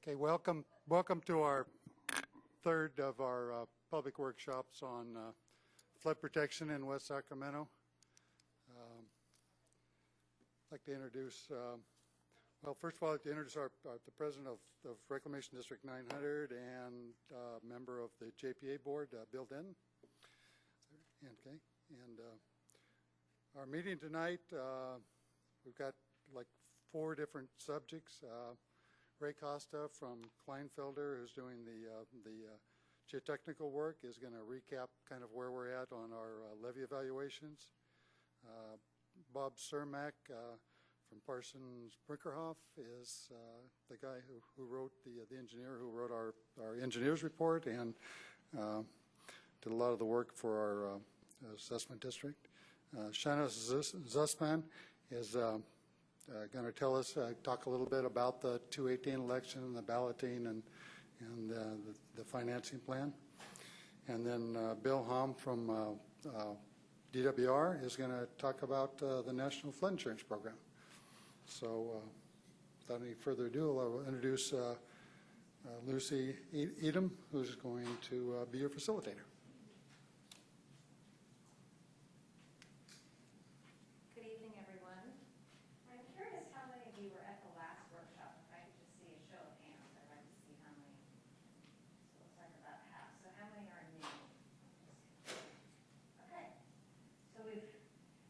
Okay, welcome to our third of our public workshops on flood protection in West Sacramento. I'd like to introduce, well, first of all, I'd like to introduce the president of Reclamation District 900 and member of the JPA board, Bill Denton. Okay, and our meeting tonight, we've got like 4 different subjects. Ray Costa from Kleinfelder, who's doing the geotechnical work, is going to recap kind of where we're at on our levee evaluations. Bob Cermak from Parsons Brinkerhoff is the guy who wrote the engineer who wrote our engineer's report and did a lot of the work for our assessment district. Shana Zussman is going to tell us, talk a little bit about the 2018 election, the balloting, and the financing plan. And then Bill Hom from DWR is going to talk about the National Flood Insurance Program. So without any further ado, I'll introduce Lucy Edom, who's going to be your facilitator.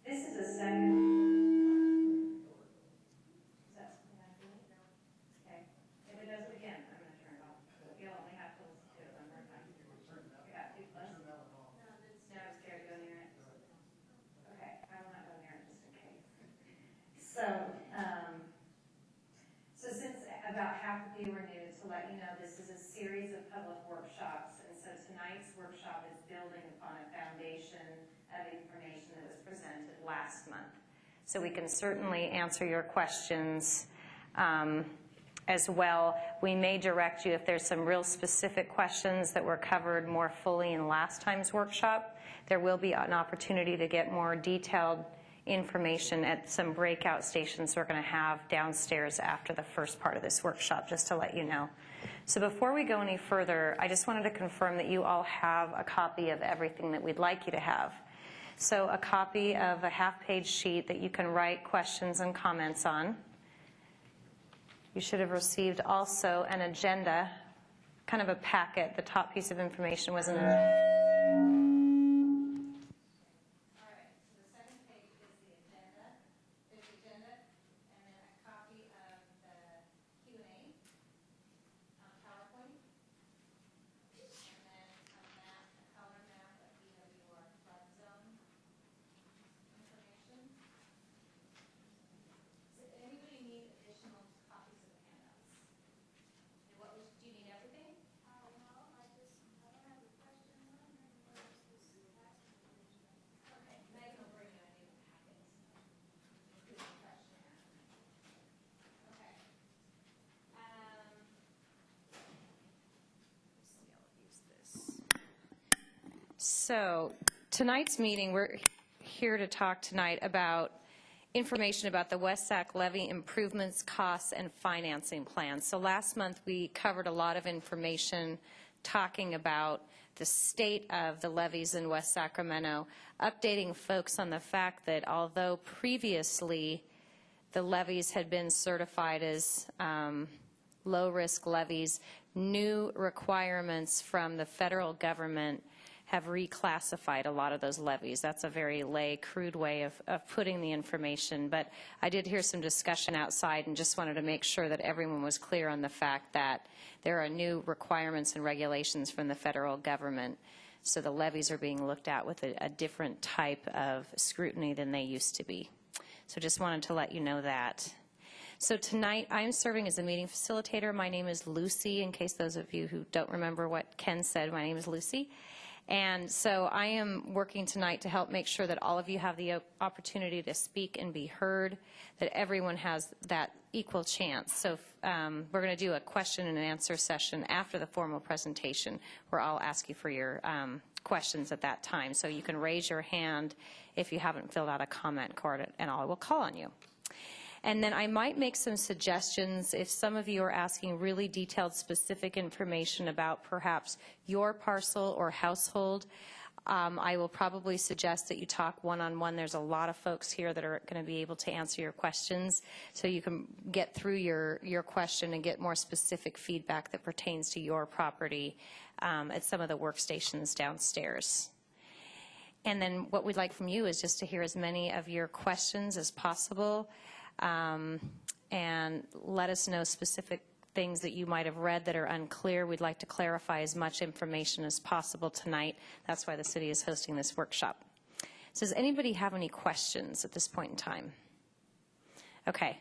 This is a second. Is that something I'm doing? No. Okay. If it does it again, I'm going to turn it off. You'll only have to listen to it one more time. You got 2 plus? No, I'm scared to go near it. Okay, I will not go near it just in case. So since about half of you are new, to let you know, this is a series of public workshops, and so tonight's workshop is building upon a foundation of information that was presented last month. So we can certainly answer your questions as well. We may direct you if there's some real specific questions that were covered more fully in last time's workshop. There will be an opportunity to get more detailed information at some breakout stations we're going to have downstairs after the first part of this workshop, just to let you know. So before we go any further, I just wanted to confirm that you all have a copy of everything that we'd like you to have. So a copy of a half-page sheet that you can write questions and comments on. You should have received also an agenda, kind of a packet. The top piece of information was an agenda. So tonight's meeting, we're here to talk tonight about information about the West Sac levee improvements, costs, and financing plans. So last month we covered a lot of information talking about the state of the levees in West Sacramento, updating folks on the fact that although previously the levees had been certified as low-risk levees, new requirements from the federal government have reclassified a lot of those levees. That's a very lay, crude way of putting the information. But I did hear some discussion outside and just wanted to make sure that everyone was clear on the fact that there are new requirements and regulations from the federal government. So the levees are being looked at with a different type of scrutiny than they used to be. So just wanted to let you know that. So tonight I'm serving as a meeting facilitator. My name is Lucy, in case those of you who don't remember what Ken said, my name is Lucy. And so I am working tonight to help make sure that all of you have the opportunity to speak and be heard, that everyone has that equal chance. So we're going to do a question and answer session after the formal presentation where I'll ask you for your questions at that time. So you can raise your hand if you haven't filled out a comment card and I will call on you. And then I might make some suggestions if some of you are asking really detailed, specific information about perhaps your parcel or household. I will probably suggest that you talk one-on-one. There's a lot of folks here that are going to be able to answer your questions, so you can get through your question and get more specific feedback that pertains to your property at some of the workstations downstairs. And then what we'd like from you is just to hear as many of your questions as possible, and let us know specific things that you might have read that are unclear. We'd like to clarify as much information as possible tonight. That's why the city is hosting this workshop. So does anybody have any questions at this point in time? Okay.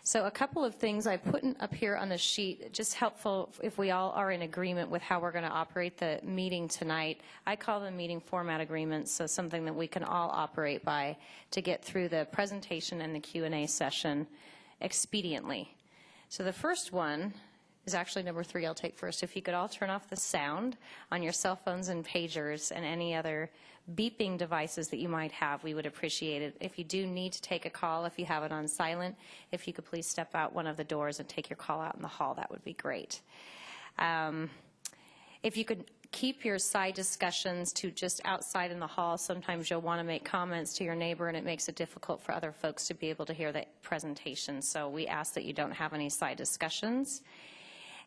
So a couple of things I put up here on the sheet, just helpful if we all are in agreement with how we're going to operate the meeting tonight. I call them meeting format agreements, so something that we can all operate by to get through the presentation and the Q&A session expediently. So the first one is actually number 3 I'll take first. If you could all turn off the sound on your cell phones and pagers and any other beeping devices that you might have, we would appreciate it. If you do need to take a call, if you have it on silent, if you could please step out one of the doors and take your call out in the hall, that would be great. If you could keep your side discussions to just outside in the hall. Sometimes you'll want to make comments to your neighbor, and it makes it difficult for other folks to be able to hear the presentation. So we ask that you don't have any side discussions.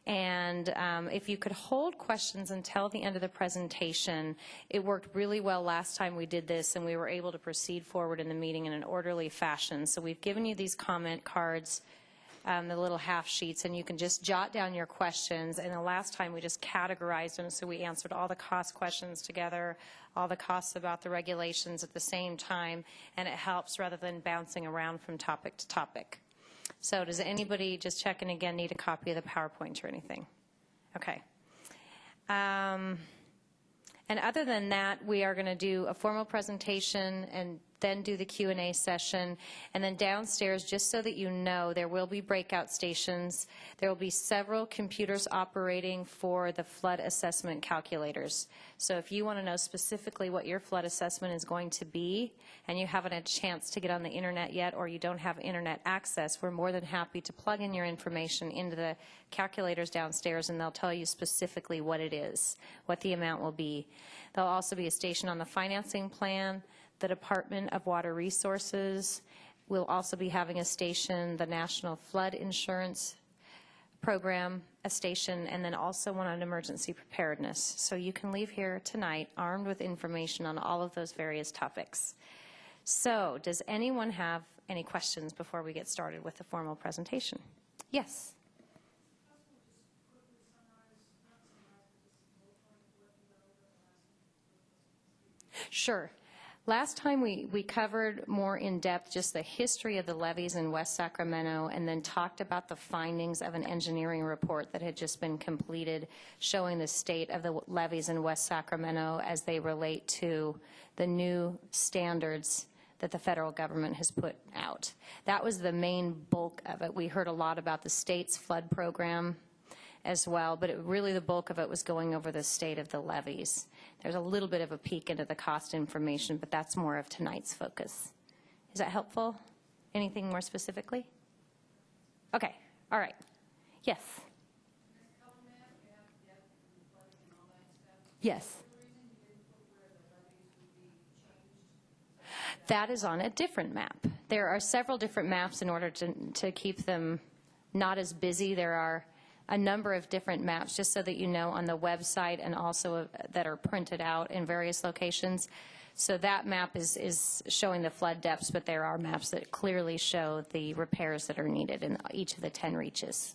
And if you could hold questions until the end of the presentation. It worked really well last time we did this, and we were able to proceed forward in the meeting in an orderly fashion. So we've given you these comment cards, the little half sheets, and you can just jot down your questions. And the last time we just categorized them, so we answered all the cost questions together, all the costs about the regulations at the same time, and it helps rather than bouncing around from topic to topic. So does anybody, just checking again, need a copy of the PowerPoint or anything? Okay. And other than that, we are going to do a formal presentation and then do the Q&A session. And then downstairs, just so that you know, there will be breakout stations. There will be several computers operating for the flood assessment calculators. So if you want to know specifically what your flood assessment is going to be, and you haven't had a chance to get on the internet yet, or you don't have internet access, we're more than happy to plug in your information into the calculators downstairs, and they'll tell you specifically what it is, what the amount will be. There'll also be a station on the financing plan. The Department of Water Resources will also be having a station, the National Flood Insurance Program, a station, and then also one on emergency preparedness. So you can leave here tonight armed with information on all of those various topics. So does anyone have any questions before we get started with the formal presentation? Yes. Sure. Last time we covered more in depth just the history of the levees in West Sacramento, and then talked about the findings of an engineering report that had just been completed showing the state of the levees in West Sacramento as they relate to the new standards that the federal government has put out. That was the main bulk of it. We heard a lot about the state's flood program as well, but really the bulk of it was going over the state of the levees. There's a little bit of a peek into the cost information, but that's more of tonight's focus. Is that helpful? Anything more specifically? Okay, all right. Yes? Yes. That is on a different map. There are several different maps in order to keep them not as busy. There are a number of different maps, just so that you know, on the website, and also that are printed out in various locations. So that map is showing the flood depths, but there are maps that clearly show the repairs that are needed in each of the 10 reaches.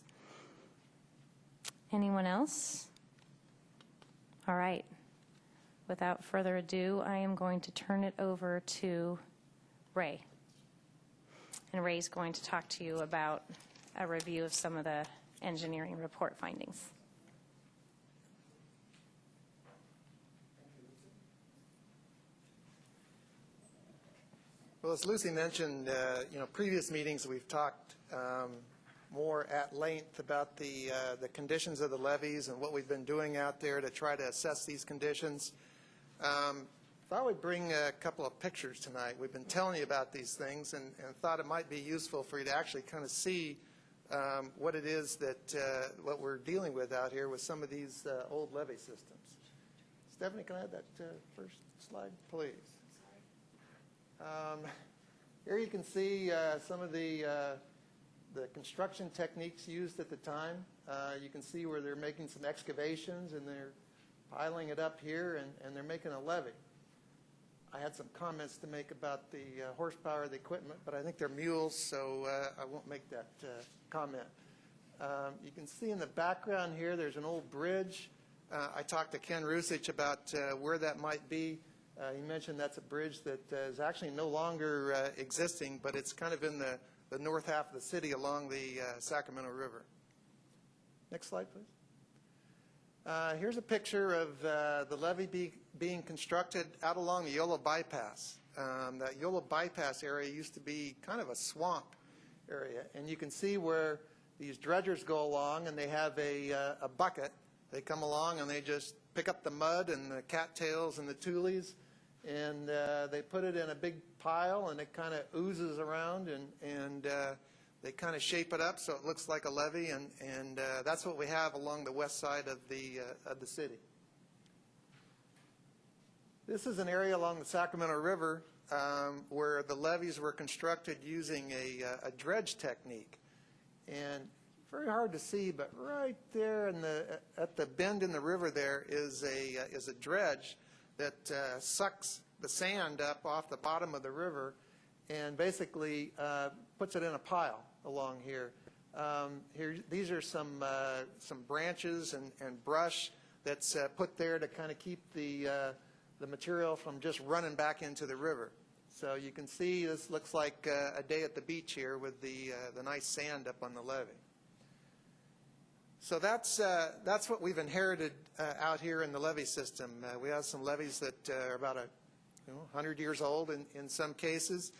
Anyone else? All right. Without further ado, I am going to turn it over to Ray. And Ray's going to talk to you about a review of some of the engineering report findings. Well, as Lucy mentioned, previous meetings we've talked more at length about the conditions of the levees and what we've been doing out there to try to assess these conditions. thought we'd bring a couple of pictures tonight. We've been telling you about these things and thought it might be useful for you to actually kind of see what it is that what we're dealing with out here with some of these old levee systems. Stephanie, can I have that first slide, please? Here you can see some of the construction techniques used at the time. You can see where they're making some excavations and they're piling it up here and they're making a levee. I had some comments to make about the horsepower of the equipment, but I think they're mules, so I won't make that comment. You can see in the background here there's an old bridge. I talked to Ken Rusich about where that might be. He mentioned that's a bridge that is actually no longer existing, but it's kind of in the north half of the city along the Sacramento River. Next slide, please. Here's a picture of the levee being constructed out along the Yolo Bypass. That Yolo Bypass area used to be kind of a swamp area, and you can see where these dredgers go along and they have a bucket. They come along and they just pick up the mud and the cattails and the tules, and they put it in a big pile and it kind of oozes around and they kind of shape it up so it looks like a levee, and that's what we have along the west side of the city. This is an area along the Sacramento River where the levees were constructed using a dredge technique. And very hard to see, but right there at the bend in the river there is a dredge that sucks the sand up off the bottom of the river and basically puts it in a pile along here. These are some branches and brush that's put there to kind of keep the material from just running back into the river. So you can see this looks like a day at the beach here with the nice sand up on the levee. So that's what we've inherited out here in the levee system. We have some levees that are about 100 years old in some cases,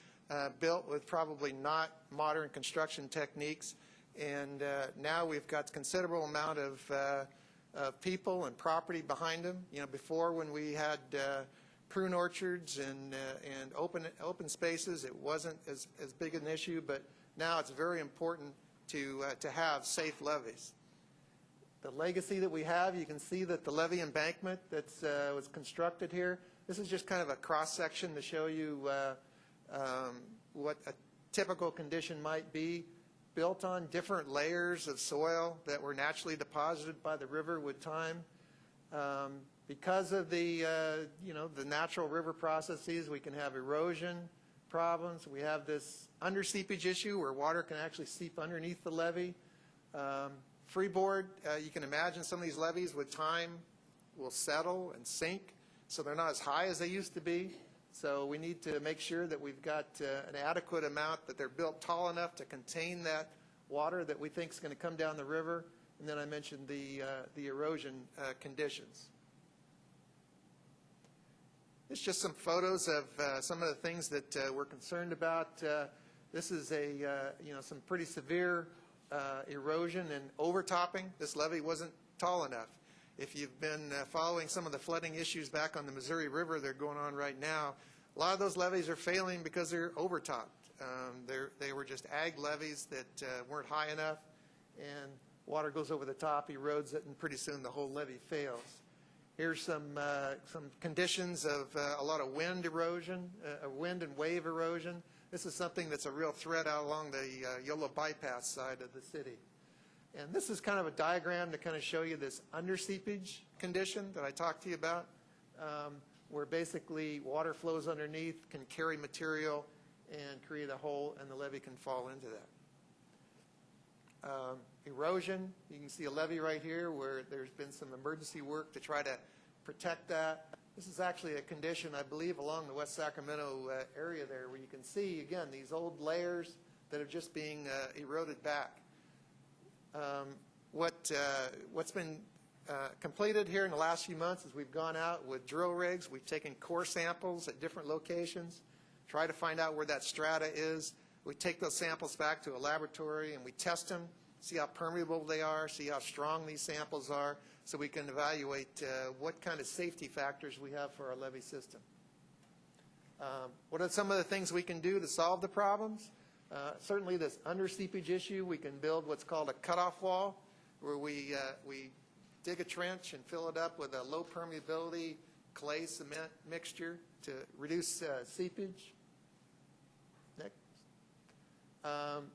built with probably not modern construction techniques, and now we've got a considerable amount of people and property behind them. You know, before when we had prune orchards and open spaces, it wasn't as big an issue, but now it's very important to have safe levees. The legacy that we have, you can see that the levee embankment that was constructed here, this is just kind of a cross-section to show you what a typical condition might be, built on different layers of soil that were naturally deposited by the river with time. Because of the natural river processes, we can have erosion problems. We have this underseepage issue where water can actually seep underneath the levee. Freeboard, you can imagine some of these levees with time will settle and sink, so they're not as high as they used to be. So we need to make sure that we've got an adequate amount, that they're built tall enough to contain that water that we think is going to come down the river. And then I mentioned the erosion conditions. It's just some photos of some of the things that we're concerned about. This is some pretty severe erosion and overtopping. This levee wasn't tall enough. If you've been following some of the flooding issues back on the Missouri River, they're going on right now. A lot of those levees are failing because they're overtopped. They were just ag levees that weren't high enough, and water goes over the top, erodes it, and pretty soon the whole levee fails. Here's some conditions of a lot of wind erosion, wind and wave erosion. This is something that's a real threat out along the Yolo Bypass side of the city. And this is kind of a diagram to kind of show you this underseepage condition that I talked to you about, where basically water flows underneath, can carry material, and create a hole, and the levee can fall into that. Erosion, you can see a levee right here where there's been some emergency work to try to protect that. This is actually a condition, I believe, along the West Sacramento area there, where you can see, again, these old layers that are just being eroded back. What's been completed here in the last few months is we've gone out with drill rigs. We've taken core samples at different locations, try to find out where that strata is. We take those samples back to a laboratory and we test them, see how permeable they are, see how strong these samples are, so we can evaluate what kind of safety factors we have for our levee system. What are some of the things we can do to solve the problems? Certainly this under seepage issue, we can build what's called a cutoff wall, where we dig a trench and fill it up with a low permeability clay cement mixture to reduce seepage. Next.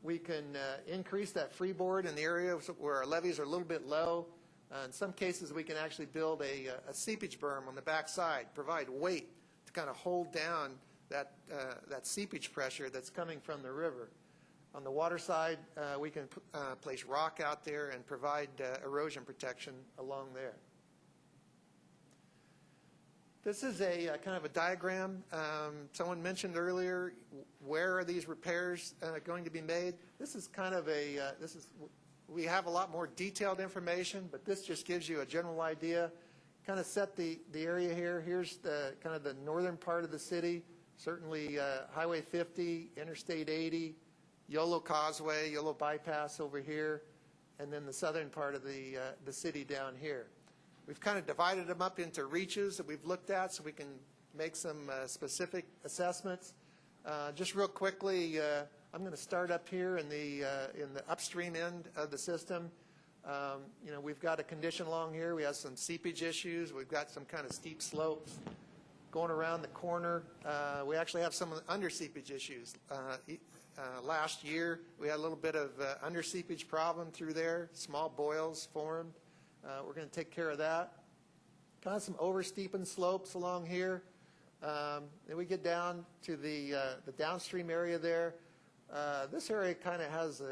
We can increase that freeboard in the area where our levees are a little bit low. In some cases, we can actually build a seepage berm on the back side, provide weight to kind of hold down that seepage pressure that's coming from the river. On the water side, we can place rock out there and provide erosion protection along there. This is a kind of a diagram. Someone mentioned earlier, where are these repairs going to be made? This is kind of we have a lot more detailed information, but this just gives you a general idea. Kind of set the area here. Here's the kind of the northern part of the city. Certainly Highway 50, Interstate 80, Yolo Causeway, Yolo Bypass over here, and then the southern part of the city down here. We've kind of divided them up into reaches that we've looked at so we can make some specific assessments. Just real quickly, I'm going to start up here in the upstream end of the system. You know, we've got a condition along here. We have some seepage issues. We've got some kind of steep slopes. Going around the corner, we actually have some under seepage issues. Last year, we had a little bit of under seepage problem through there. Small boils formed. We're going to take care of that. Kind of some oversteepened slopes along here. Then we get down to the downstream area there. This area kind of has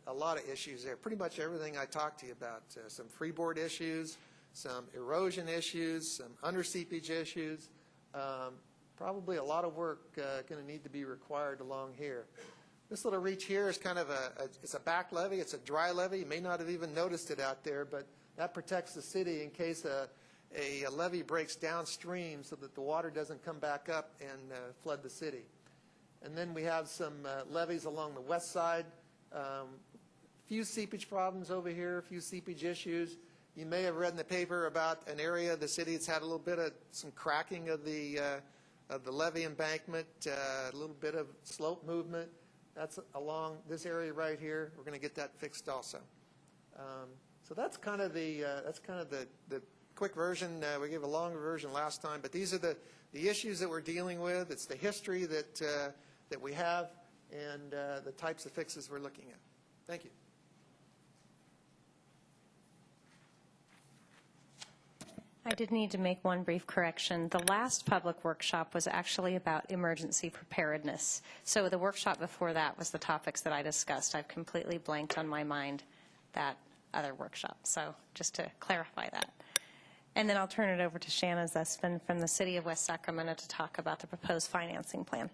a lot of issues there. Pretty much everything I talked to you about. Some freeboard issues, some erosion issues, some under seepage issues. Probably a lot of work going to need to be required along here. This little reach here is kind of it's a back levee. It's a dry levee. You may not have even noticed it out there, but that protects the city in case a levee breaks downstream so that the water doesn't come back up and flood the city. And then we have some levees along the west side. Few seepage problems over here, a few seepage issues. You may have read in the paper about an area of the city that's had a little bit of some cracking of the levee embankment, a little bit of slope movement. That's along this area right here. We're going to get that fixed also. So that's kind of the quick version. We gave a longer version last time, but these are the issues that we're dealing with. It's the history that we have and the types of fixes we're looking at. Thank you. I did need to make one brief correction. The last public workshop was actually about emergency preparedness. So the workshop before that was the topics that I discussed. I've completely blanked on my mind that other workshop. So just to clarify that. And then I'll turn it over to Shanna Zussman from the City of West Sacramento to talk about the proposed financing plan.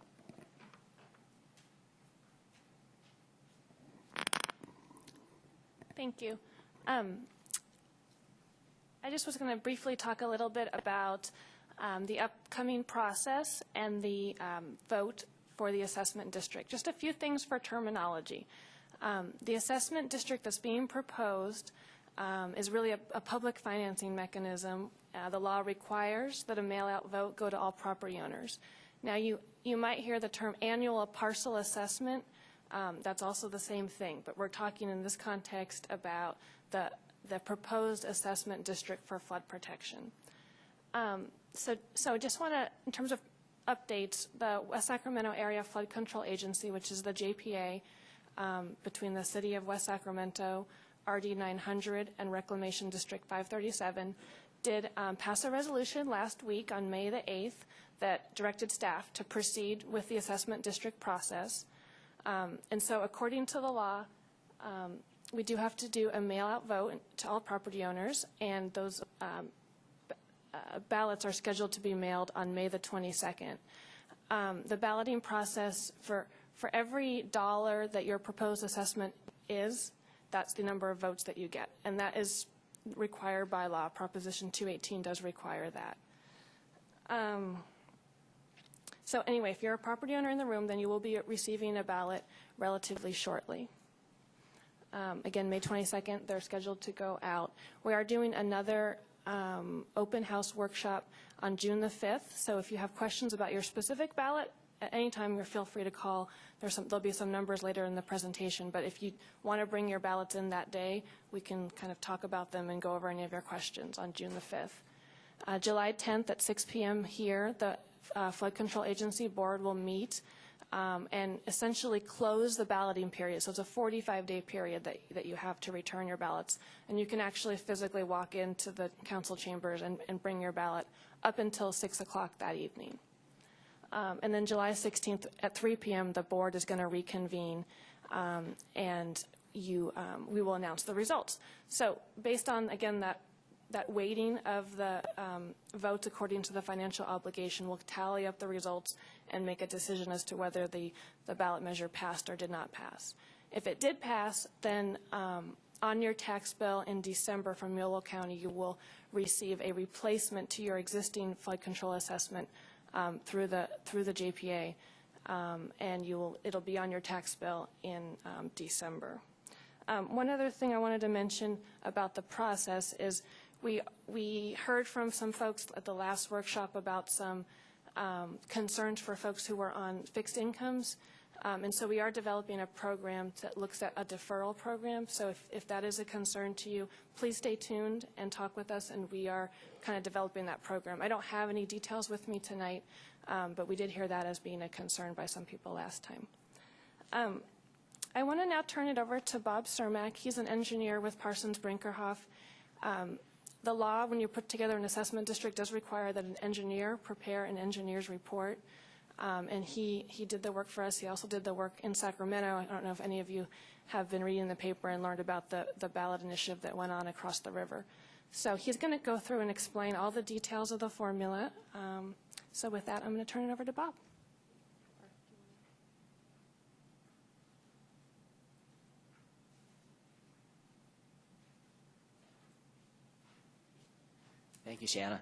Thank you. I just was going to briefly talk a little bit about the upcoming process and the vote for the assessment district. Just a few things for terminology. The assessment district that's being proposed is really a public financing mechanism. The law requires that a mail-out vote go to all property owners. Now, you might hear the term annual parcel assessment. That's also the same thing, but we're talking in this context about the proposed assessment district for flood protection. So just want to, in terms of updates, the West Sacramento Area Flood Control Agency, which is the JPA, between the City of West Sacramento, RD 900, and Reclamation District 537, did pass a resolution last week on May the 8th that directed staff to proceed with the assessment district process. And so according to the law, we do have to do a mail-out vote to all property owners, and those ballots are scheduled to be mailed on May the 22nd. The balloting process for every dollar that your proposed assessment is, that's the number of votes that you get, and that is required by law. Proposition 218 does require that. So anyway, if you're a property owner in the room, then you will be receiving a ballot relatively shortly. Again, May 22nd, they're scheduled to go out. We are doing another open house workshop on June the 5th. So if you have questions about your specific ballot, at any time, you're feel free to call. There'll be some numbers later in the presentation, but if you want to bring your ballots in that day, we can kind of talk about them and go over any of your questions on June the 5th. July 10th at 6 p.m. here, the Flood Control Agency Board will meet and essentially close the balloting period. So it's a 45-day period that you have to return your ballots. And you can actually physically walk into the council chambers and bring your ballot up until 6 o'clock that evening. And then July 16th at 3 p.m., the board is going to reconvene, and we will announce the results. So based on, again, that weighting of the votes according to the financial obligation, we'll tally up the results and make a decision as to whether the ballot measure passed or did not pass. If it did pass, then on your tax bill in December from Yolo County, you will receive a replacement to your existing flood control assessment through the JPA, and it'll be on your tax bill in December. One other thing I wanted to mention about the process is we heard from some folks at the last workshop about some concerns for folks who were on fixed incomes. And so we are developing a program that looks at a deferral program. So if that is a concern to you, please stay tuned and talk with us, and we are kind of developing that program. I don't have any details with me tonight, but we did hear that as being a concern by some people last time. I want to now turn it over to Bob Cermak. He's an engineer with Parsons Brinkerhoff. The law, when you put together an assessment district, does require that an engineer prepare an engineer's report. And he did the work for us. He also did the work in Sacramento. I don't know if any of you have been reading the paper and learned about the ballot initiative that went on across the river. So he's going to go through and explain all the details of the formula. So with that, I'm going to turn it over to Bob. Thank you, Shanna.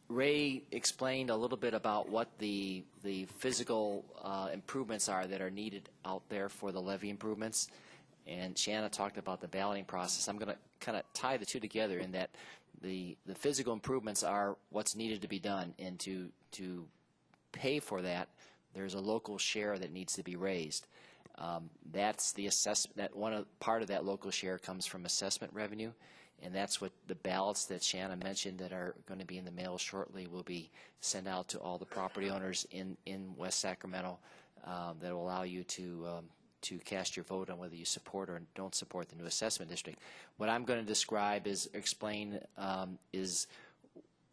Ray explained a little bit about what the physical improvements are that are needed out there for the levee improvements, and Shanna talked about the balloting process. I'm going to kind of tie the two together in that the physical improvements are what's needed to be done, and to pay for that, there's a local share that needs to be raised. That's the assessment. Part of that local share comes from assessment revenue. And that's what the ballots that Shanna mentioned that are going to be in the mail shortly will be sent out to all the property owners in West Sacramento that will allow you to cast your vote on whether you support or don't support the new assessment district. What I'm going to describe explain is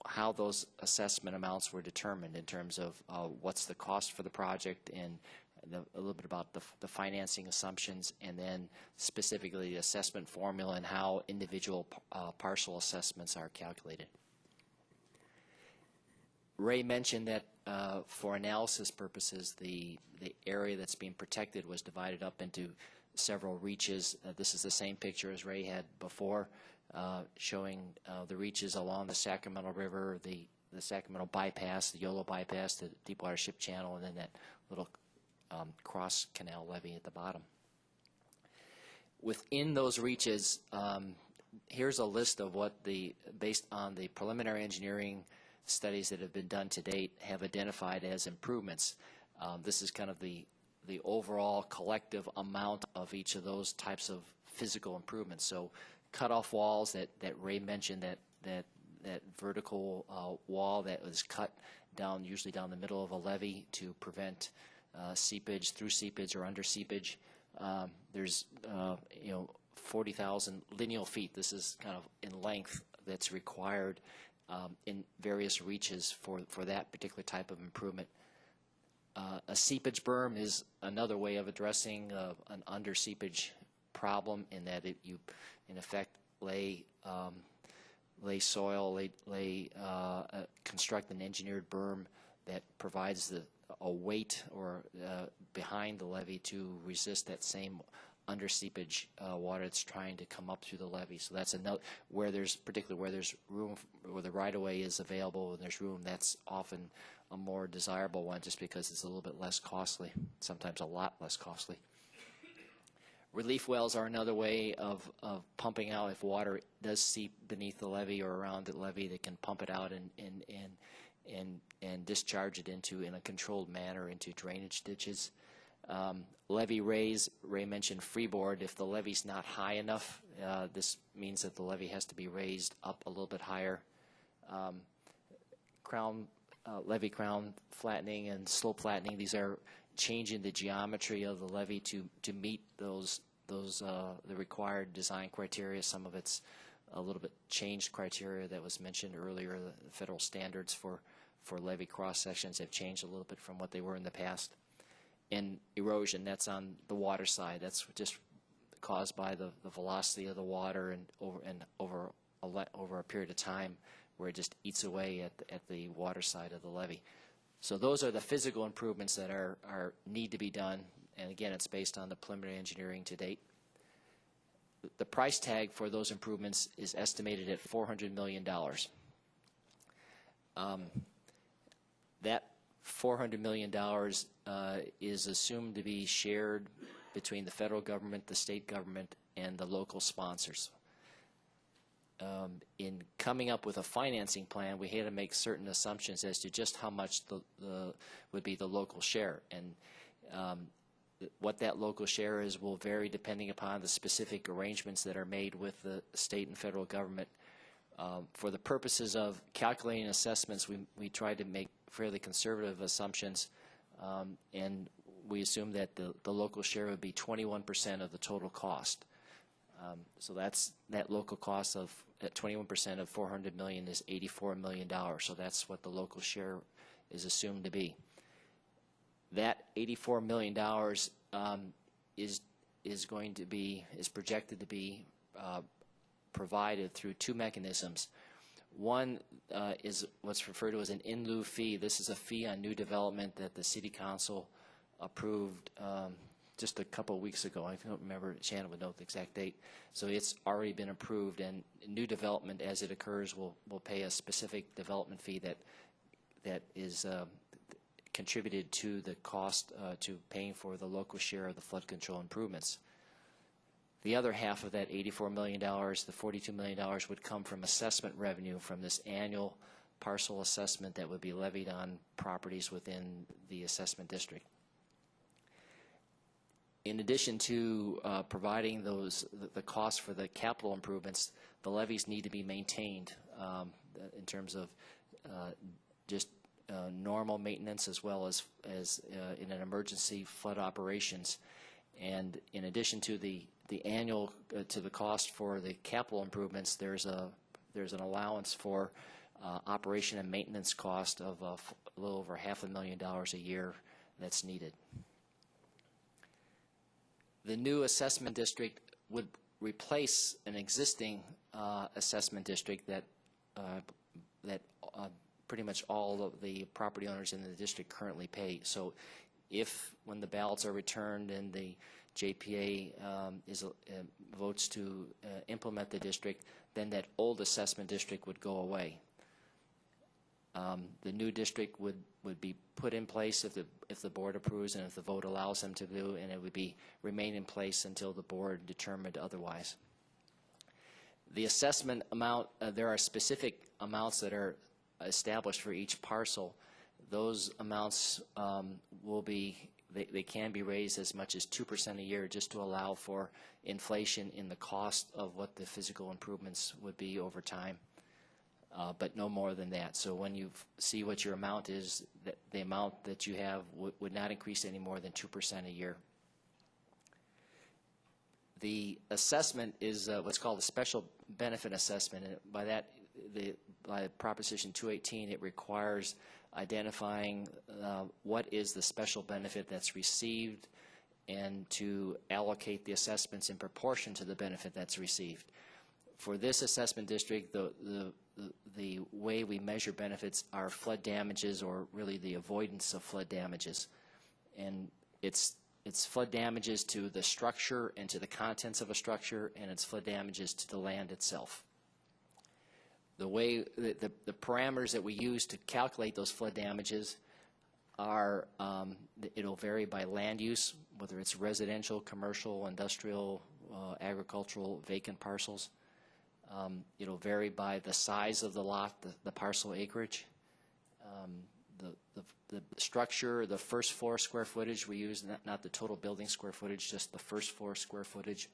how those assessment amounts were determined in terms of what's the cost for the project and a little bit about the financing assumptions, and then specifically the assessment formula and how individual parcel assessments are calculated. Ray mentioned that for analysis purposes, the area that's being protected was divided up into several reaches. This is the same picture as Ray had before, showing the reaches along the Sacramento River, the Sacramento bypass, the Yolo bypass, the Deepwater Ship Channel, and then that little cross canal levee at the bottom. Within those reaches, here's a list of what based on the preliminary engineering studies that have been done to date, have identified as improvements. This is kind of the overall collective amount of each of those types of physical improvements. So cutoff walls that Ray mentioned, that vertical wall that was cut down, usually down the middle of a levee to prevent seepage, through seepage or under seepage. There's 40,000 lineal feet. This is kind of in length that's required in various reaches for that particular type of improvement. A seepage berm is another way of addressing an under seepage problem, in that you in effect lay soil, construct an engineered berm that provides a weight or behind the levee to resist that same under seepage water that's trying to come up through the levee. So that's another particularly where there's room, where the right-of-way is available and there's room. That's often a more desirable one, just because it's a little bit less costly, sometimes a lot less costly. Relief wells are another way of pumping out if water does seep beneath the levee or around the levee. They can pump it out and discharge it in a controlled manner into drainage ditches. Levee raise, Ray mentioned freeboard. If the levee's not high enough, this means that the levee has to be raised up a little bit higher. Levee crown flattening and slope flattening, these are changing the geometry of the levee to meet the required design criteria. Some of it's a little bit changed criteria that was mentioned earlier. The federal standards for levee cross sections have changed a little bit from what they were in the past. And erosion, that's on the water side. That's just caused by the velocity of the water and over a period of time, where it just eats away at the water side of the levee. So those are the physical improvements that need to be done, and again, it's based on the preliminary engineering to date. The price tag for those improvements is estimated at $400 million. That $400 million is assumed to be shared between the federal government, the state government, and the local sponsors. In coming up with a financing plan, we had to make certain assumptions as to just how much would be the local share, and what that local share is will vary depending upon the specific arrangements that are made with the state and federal government. For the purposes of calculating assessments, we tried to make fairly conservative assumptions, and we assumed that the local share would be 21% of the total cost. So that local cost of at 21% of $400 million is $84 million. So that's what the local share is assumed to be. That $84 million is projected to be provided through two mechanisms. One is what's referred to as an in lieu fee. This is a fee on new development that the City Council approved just a couple of weeks ago. I don't remember, Shannon would know the exact date. So it's already been approved, and new development as it occurs will pay a specific development fee that is contributed to the cost to paying for the local share of the flood control improvements. The other half of that $84 million, the $42 million, would come from assessment revenue from this annual parcel assessment that would be levied on properties within the assessment district. In addition to providing the cost for the capital improvements, the levees need to be maintained in terms of just normal maintenance as well as in an emergency flood operations. And in addition to the annual to the cost for the capital improvements, there's an allowance for operation and maintenance cost of a little over $500,000 a year that's needed. The new assessment district would replace an existing assessment district that pretty much all of the property owners in the district currently pay. So if, when the ballots are returned and the JPA votes to implement the district, then that old assessment district would go away. The new district would be put in place if the board approves and if the vote allows them to do, and it would remain in place until the board determined otherwise. The assessment amount, there are specific amounts that are established for each parcel. Those amounts they can be raised as much as 2% a year, just to allow for inflation in the cost of what the physical improvements would be over time. But no more than that. So when you see what your amount is, the amount that you have would not increase any more than 2% a year. The assessment is what's called a special benefit assessment, and by that, by Proposition 218, it requires identifying what is the special benefit that's received and to allocate the assessments in proportion to the benefit that's received. For this assessment district, the way we measure benefits are flood damages, or really the avoidance of flood damages. And it's flood damages to the structure and to the contents of a structure, and it's flood damages to the land itself. The way the parameters that we use to calculate those flood damages are, it'll vary by land use, whether it's residential, commercial, industrial, agricultural, vacant parcels. It'll vary by the size of the lot, the parcel acreage. The structure, the first floor square footage we use, not the total building square footage, just the first floor square footage.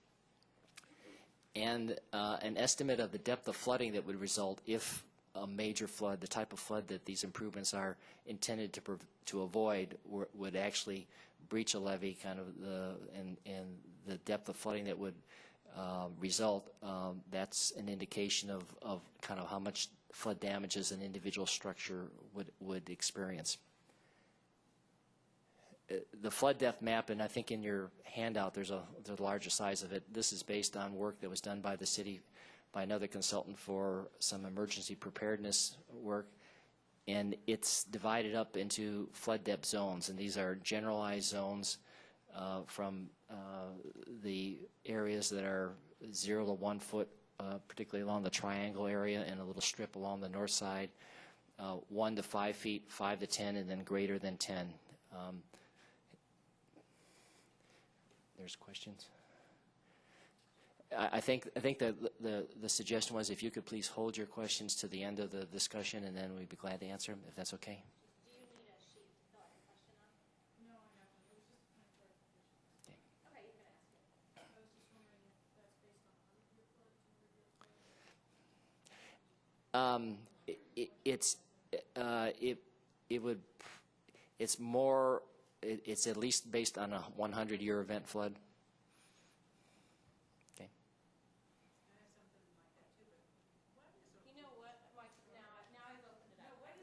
And an estimate of the depth of flooding that would result if a major flood, the type of flood that these improvements are intended to avoid, would actually breach a levee, kind of and the depth of flooding that would result. That's an indication of kind of how much flood damages an individual structure would experience. The flood depth map, and I think in your handout there's a larger size of it. This is based on work that was done by the city, by another consultant for some emergency preparedness work, and it's divided up into flood depth zones, and these are generalized zones from the areas that are 0 to 1 foot, particularly along the triangle area, and a little strip along the north side, 1 to 5 feet, 5 to 10, and then greater than 10. There's questions. I think that the suggestion was if you could please hold your questions to the end of the discussion, and then we'd be glad to answer them, if that's okay. Do you need a sheet to fill out your question on? No, I don't. It was just kind of clarification. Okay. Okay, you can ask it. I was just wondering if that's based on 100-year flood, 200-year flood? It's more. It's at least based on a 100-year event flood. Okay. You know what? Now I've opened it up. What is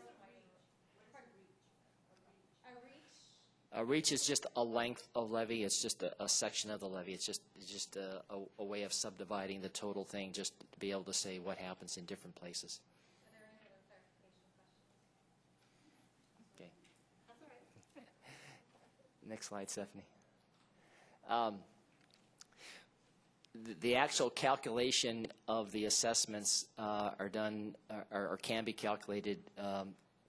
a reach? A reach is just a length of levee. It's just a section of the levee. It's just a way of subdividing the total thing, just to be able to say what happens in different places. Are there any other clarification questions? Okay. That's all right. Next slide, Stephanie. The actual calculation of the assessments are done or can be calculated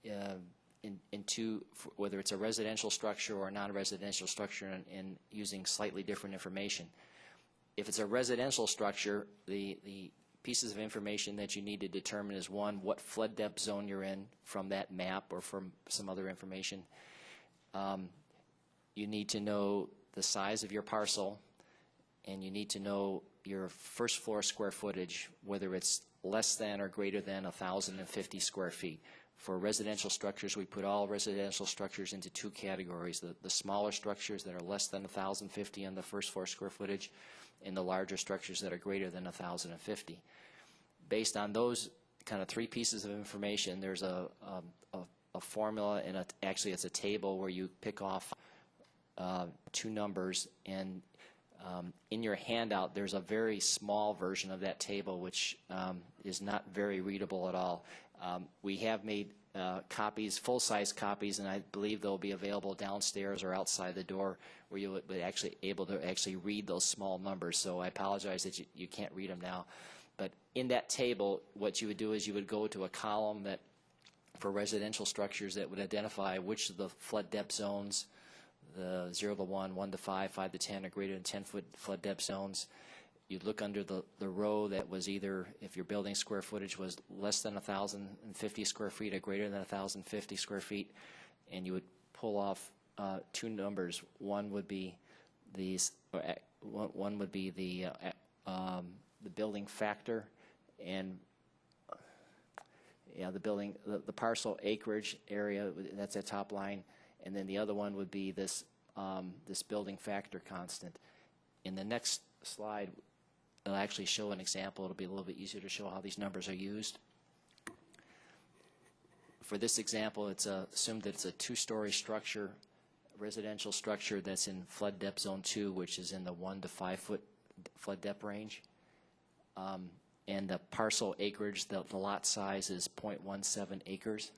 in two, whether it's a residential structure or a non-residential structure, and using slightly different information. If it's a residential structure, the pieces of information that you need to determine is, one, what flood depth zone you're in from that map or from some other information. You need to know the size of your parcel, and you need to know your first floor square footage, whether it's less than or greater than 1,050 square feet. For residential structures, we put all residential structures into two categories: the smaller structures that are less than 1,050 on the first floor square footage, and the larger structures that are greater than 1,050. Based on those kind of three pieces of information, there's a formula, and actually it's a table where you pick off two numbers, and in your handout there's a very small version of that table which is not very readable at all. We have made copies, full-size copies, and I believe they'll be available downstairs or outside the door where you would actually able to actually read those small numbers. So I apologize that you can't read them now. But in that table, what you would do is you would go to a column that, for residential structures, that would identify which of the flood depth zones, the 0 to 1, 1 to 5, 5 to 10, or greater than 10-foot flood depth zones. You'd look under the row that was either, if your building square footage was less than 1,050 square feet or greater than 1,050 square feet, and you would pull off two numbers. One would be these. One would be the building factor, and the parcel acreage area. That's a top line, and then the other one would be this this building factor constant. In the next slide, it'll actually show an example. It'll be a little bit easier to show how these numbers are used. For this example, it's assumed that it's a two-story structure, residential structure that's in flood depth zone 2, which is in the 1 to 5 foot flood depth range. And the parcel acreage, the lot size is 0.17 acres.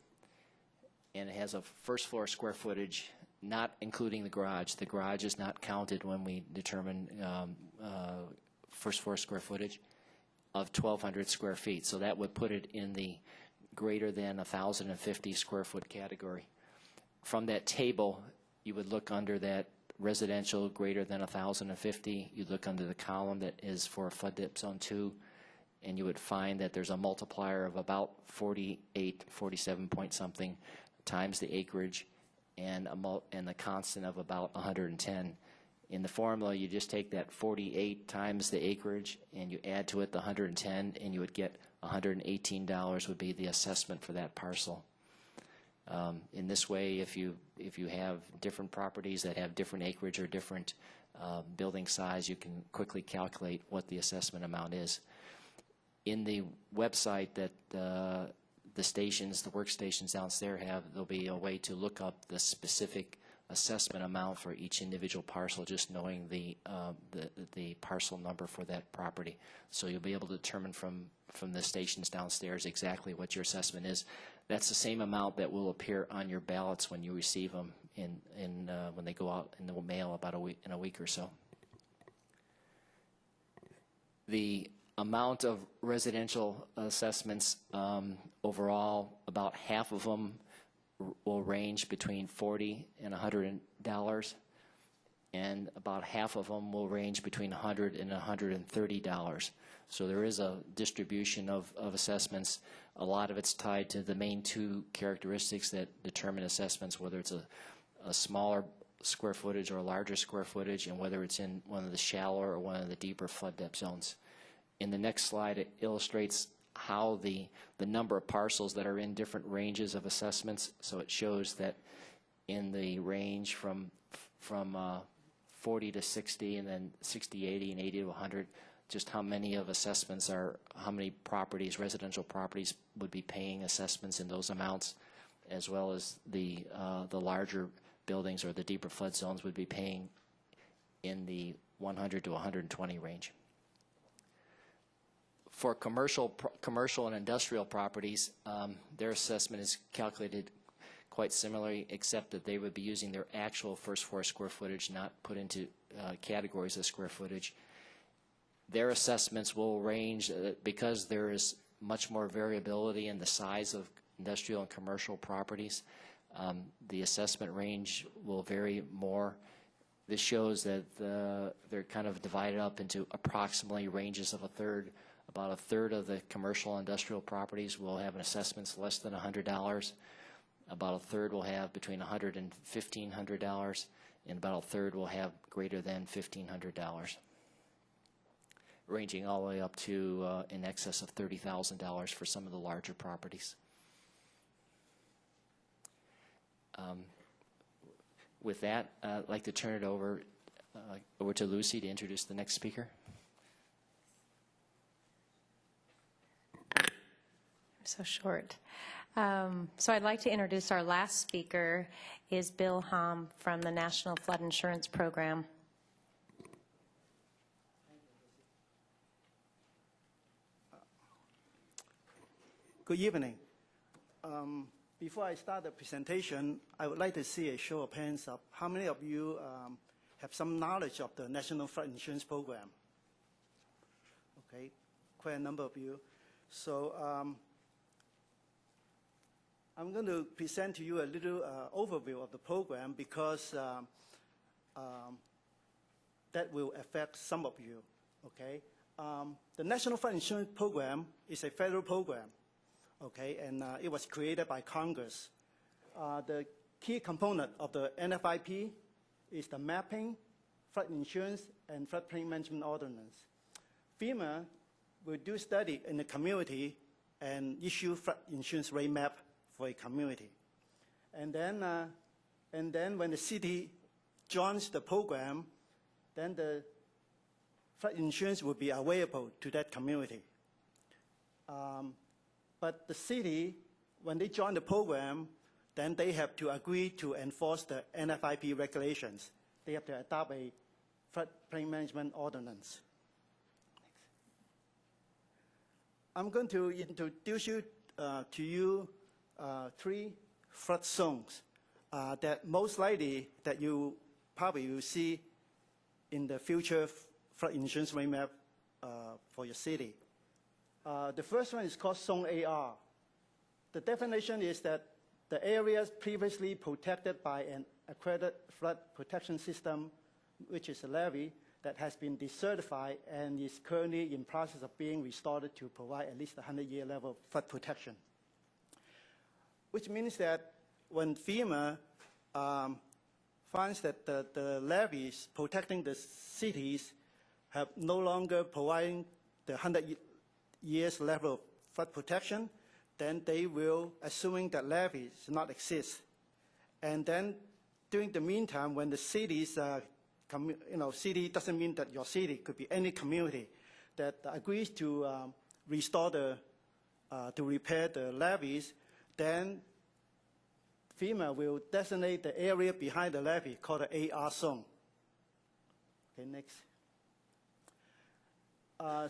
And it has a first floor square footage, not including the garage. The garage is not counted when we determine first floor square footage, of 1,200 square feet. So that would put it in the greater than 1,050 square foot category. from that table, you would look under that residential greater than 1,050. You'd look under the column that is for flood dip zone 2, and you would find that there's a multiplier of about 48, 47 point something times the acreage, and the constant of about 110. In the formula, you just take that 48 times the acreage, and you add to it the 110, and you would get $118 would be the assessment for that parcel. In this way, if you have different properties that have different acreage or different building size, you can quickly calculate what the assessment amount is. In the website that the workstations downstairs have, there'll be a way to look up the specific assessment amount for each individual parcel, just knowing the parcel number for that property. So you'll be able to determine from the stations downstairs exactly what your assessment is. That's the same amount that will appear on your ballots when you receive them when they go out in the mail about in a week or so. The amount of residential assessments overall, about half of them will range between $40 and $100, and about half of them will range between $100 and $130. So there is a distribution of assessments. A lot of it's tied to the main two characteristics that determine assessments, whether it's a smaller square footage or a larger square footage, and whether it's in one of the shallower or one of the deeper flood depth zones. In the next slide, it illustrates how the number of parcels that are in different ranges of assessments. So it shows that in the range from 40 to 60, and then 60, 80, and 80 to 100, just how many of assessments how many properties, residential properties, would be paying assessments in those amounts, as well as the larger buildings or the deeper flood zones would be paying in the 100 to 120 range. For commercial and industrial properties, their assessment is calculated quite similarly, except that they would be using their actual first floor square footage, not put into categories of square footage. Their assessments will range, because there is much more variability in the size of industrial and commercial properties. The assessment range will vary more. This shows that they're kind of divided up into approximately ranges of a third. About a third of the commercial industrial properties will have an assessments less than $100. About a third will have between $100 and $1,500, and about a third will have greater than $1,500, ranging all the way up to in excess of $30,000 for some of the larger properties. With that, I'd like to turn it over to Lucy to introduce the next speaker. So short. So I'd like to introduce our last speaker is Bill Hom from the National Flood Insurance Program. Good evening. Before I start the presentation, I would like to see a show of hands up. How many of you have some knowledge of the National Flood Insurance Program? Okay, quite a number of you. So I'm going to present to you a little overview of the program, because that will affect some of you, okay? The National Flood Insurance Program is a federal program, okay, and it was created by Congress. The key component of the NFIP is the mapping, flood insurance, and floodplain management ordinance. FEMA will do study in the community and issue flood insurance rate map for a community. And then when the city joins the program, then the flood insurance will be available to that community. But the city, when they join the program, then they have to agree to enforce the NFIP regulations. They have to adopt a floodplain management ordinance. I'm going to introduce you to you three flood zones that most likely that you probably will see in the future flood insurance rate map for your city. The first one is called Zone AR. The definition is that the areas previously protected by an accredited flood protection system, which is a levee, that has been decertified and is currently in process of being restored to provide at least a 100-year level of flood protection. Which means that when FEMA finds that the levees protecting the cities have no longer providing the 100 years level of flood protection, then they will, assuming that levees not exist. And then during the meantime, when the cities, city doesn't mean that your city, could be any community that agrees to restore to repair the levees, then FEMA will designate the area behind the levee called the AR zone. Okay, next.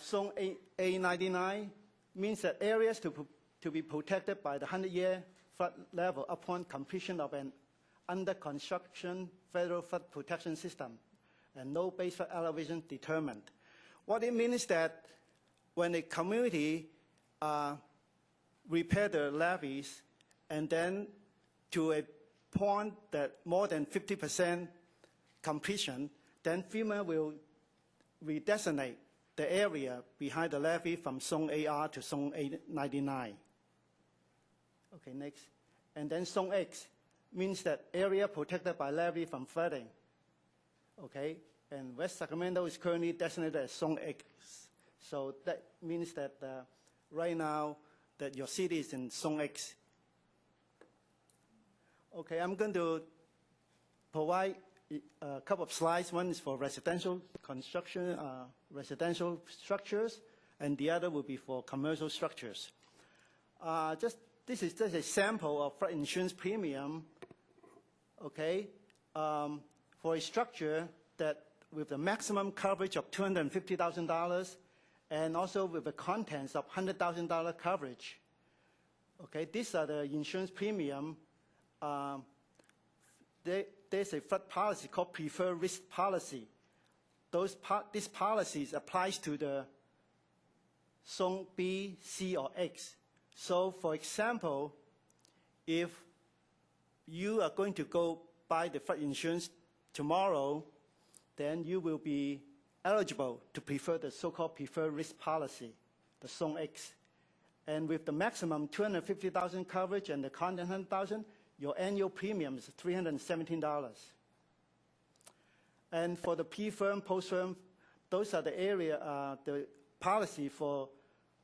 Zone A99 means that areas to be protected by the 100-year flood level upon completion of an under construction federal flood protection system and no base flood elevation determined. What it means is that when a community repair the levees and then to a point that more than 50% completion, then FEMA will redesignate the area behind the levee from Zone AR to Zone A99. Okay, next. And then Zone X means that area protected by levee from flooding. Okay, and West Sacramento is currently designated as Zone X. So that means that right now that your city is in Zone X. Okay, I'm going to provide a couple of slides. One is for residential construction, residential structures, and the other will be for commercial structures. This is just a sample of flood insurance premium, okay, for a structure that with a maximum coverage of $250,000 and also with the contents of $100,000 coverage. Okay, these are the insurance premium. There's a flood policy called preferred risk policy. This policy applies to the Zone B, C, or X. So, for example, if you are going to go buy the flood insurance tomorrow, then you will be eligible to prefer the so-called preferred risk policy, the Zone X. And with the maximum $250,000 coverage and the content $100,000, your annual premium is $317. And for the P-firm, post-firm, those are the area, the policy for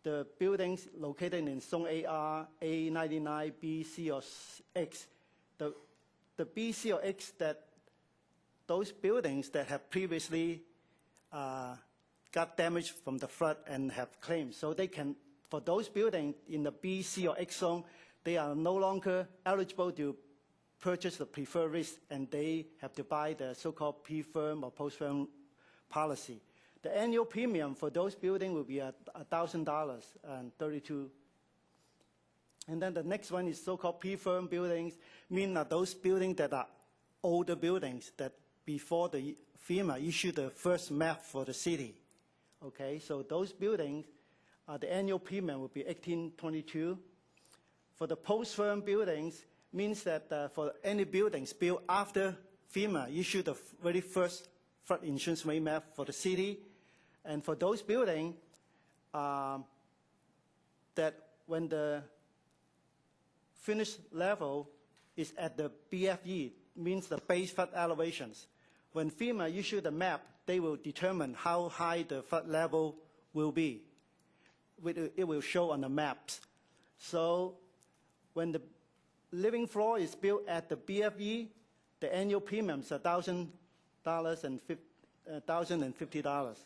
the buildings located in Zone AR, A99, B, C, or X. The B, C, or X, that those buildings that have previously got damaged from the flood and have claims. So they can, for those buildings in the B, C, or X zone, they are no longer eligible to purchase the preferred risk, and they have to buy the so-called P-firm or post-firm policy. The annual premium for those buildings will be $1,000 and $32. And then the next one is so-called P-firm buildings, meaning that those buildings that are older buildings that before the FEMA issued the first map for the city. Okay, so those buildings, the annual premium will be $1,822. For the post-firm buildings, means that for any buildings built after FEMA issued the very first flood insurance rate map for the city, and for those buildings that when the finished level is at the BFE, means the base flood elevations. When FEMA issued the map, they will determine how high the flood level will be. It will show on the maps. So when the living floor is built at the BFE, the annual premium is $1,050.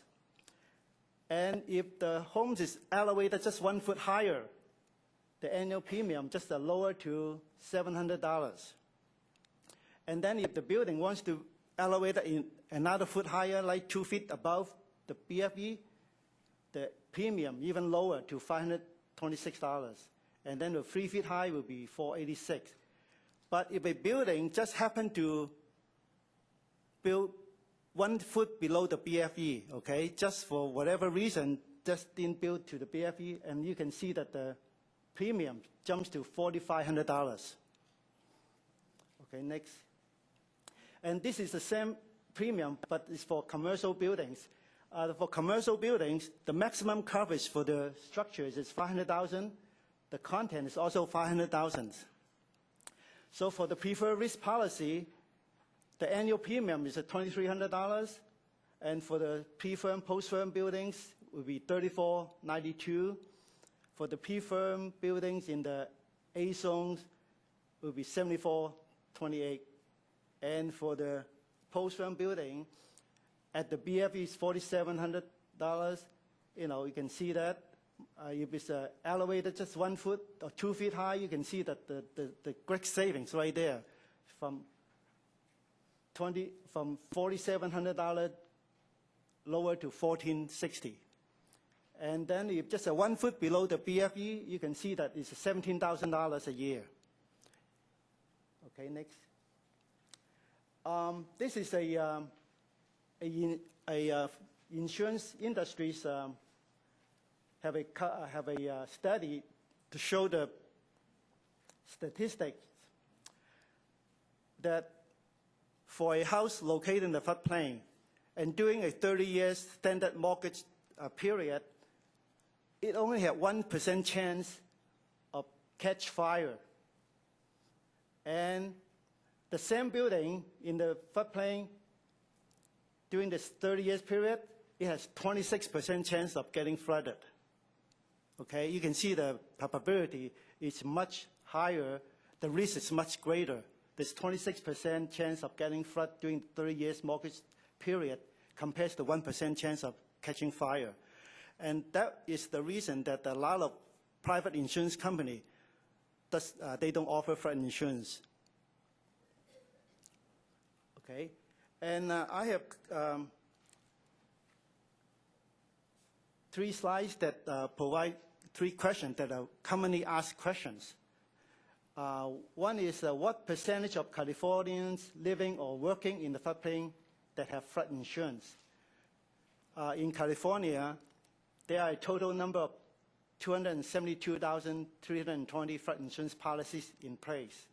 And if the home is elevated just 1 foot higher, the annual premium just lower to $700. And then if the building wants to elevate it in another foot higher, like 2 feet above the BFE, the premium even lower to $526. And then the 3 feet high will be $486. But if a building just happened to build 1 foot below the BFE, okay, just for whatever reason, just didn't build to the BFE, and you can see that the premium jumps to $4,500. Okay, next. And this is the same premium, but it's for commercial buildings. For commercial buildings, the maximum coverage for the structures is $500,000. The content is also $500,000. So for the preferred risk policy, the annual premium is at $2,300, and for the pre-firm, post-firm buildings, it will be $34.92. For the pre-firm buildings in the A zones, it will be $74.28. And for the post-firm building, at the BFE is $4,700. You can see that. If it's elevated just 1 foot or 2 feet high, you can see that the great savings right there from $4,700 lower to $1,460. And then if just 1 foot below the BFE, you can see that it's $17,000 a year. Okay, next. This is a insurance industries have a study to show the statistics that for a house located in the floodplain and during a 30-year standard mortgage period, it only had 1% chance of catch fire. And the same building in the floodplain during this 30 years period, it has 26% chance of getting flooded. Okay, you can see the probability is much higher, the risk is much greater. There's 26% chance of getting flood during 30 years mortgage period compared to 1% chance of catching fire. And that is the reason that a lot of private insurance companies, they don't offer flood insurance. Okay, and I have 3 slides that provide 3 questions that are commonly asked questions. One is what percentage of Californians living or working in the floodplain that have flood insurance? In California, there are a total number of 272,320 flood insurance policies in place.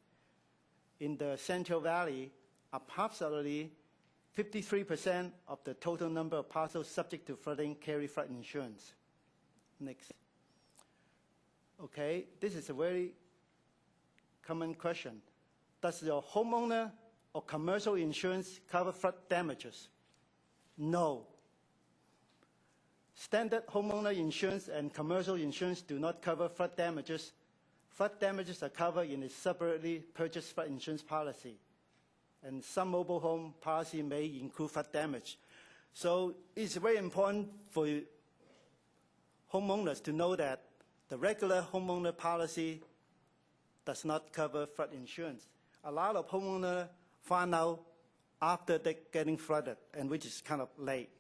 In the Central Valley, approximately 53% of the total number of parcels subject to flooding carry flood insurance. Next. Okay, this is a very common question. Does your homeowner or commercial insurance cover flood damages? No. Standard homeowner insurance and commercial insurance do not cover flood damages. Flood damages are covered in a separately purchased flood insurance policy. And some mobile home policy may include flood damage. So it's very important for homeowners to know that the regular homeowner policy does not cover flood insurance. A lot of homeowners find out after they're getting flooded, and which is kind of late.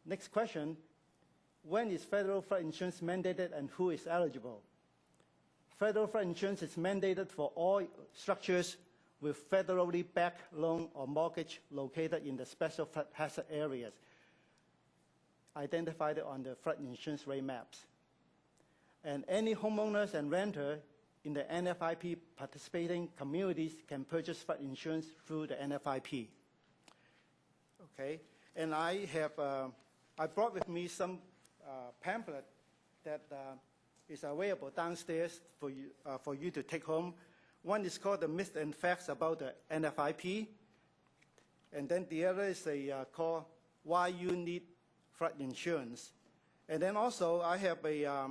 Next question, when is federal flood insurance mandated and who is eligible? Federal flood insurance is mandated for all structures with federally backed loan or mortgage located in the special flood hazard areas identified on the flood insurance rate maps. And any homeowners and renters in the NFIP participating communities can purchase flood insurance through the NFIP. Okay, and I brought with me some pamphlet that is available downstairs for you to take home. One is called The Myths and Facts About the NFIP, and then the other is called Why You Need Flood Insurance. And then also I have a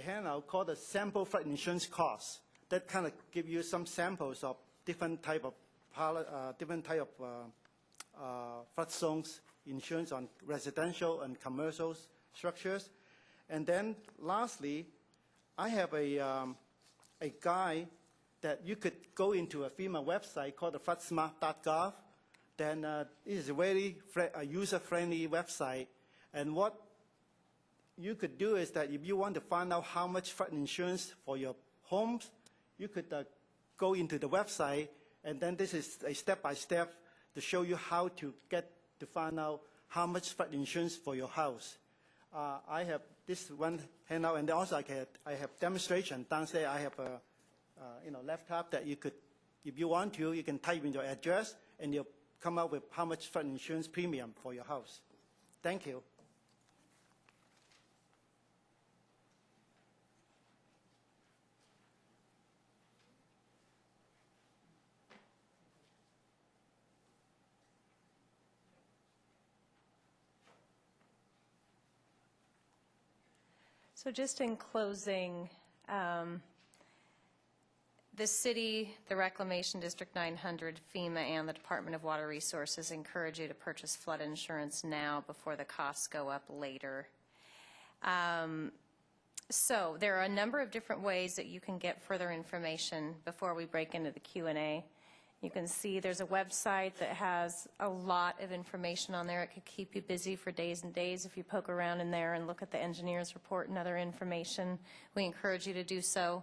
handout called the Sample Flood Insurance Cost that kind of give you some samples of different type of flood zones insurance on residential and commercial structures. And then lastly, I have a guide that you could go into a FEMA website called the floodsmart.gov. Then it is a very user-friendly website. And what you could do is that if you want to find out how much flood insurance for your homes, you could go into the website, and then this is a step-by-step to show you how to get to find out how much flood insurance for your house. I have this one handout, and also I have demonstration downstairs. I have laptop that you could, if you want to, you can type in your address and you'll come up with how much flood insurance premium for your house. Thank you. So just in closing, the city, the Reclamation District 900, FEMA, and the Department of Water Resources encourage you to purchase flood insurance now before the costs go up later. So there are a number of different ways that you can get further information before we break into the Q&A. You can see there's a website that has a lot of information on there. It could keep you busy for days and days if you poke around in there and look at the engineer's report and other information. We encourage you to do so.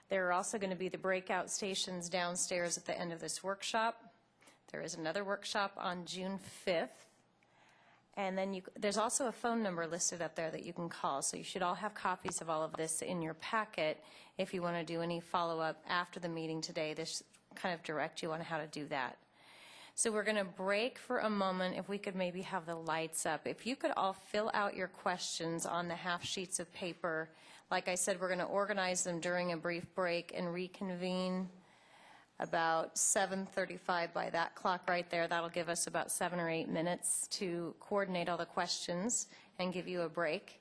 There are also going to be the breakout stations downstairs at the end of this workshop. There is another workshop on June 5th. And then there's also a phone number listed up there that you can call. So you should all have copies of all of this in your packet if you want to do any follow-up after the meeting today. This kind of direct you on how to do that. So we're going to break for a moment. If we could maybe have the lights up. If you could all fill out your questions on the half sheets of paper. Like I said, we're going to organize them during a brief break and reconvene about 7:35 by that clock right there. That'll give us about 7 or 8 minutes to coordinate all the questions and give you a break.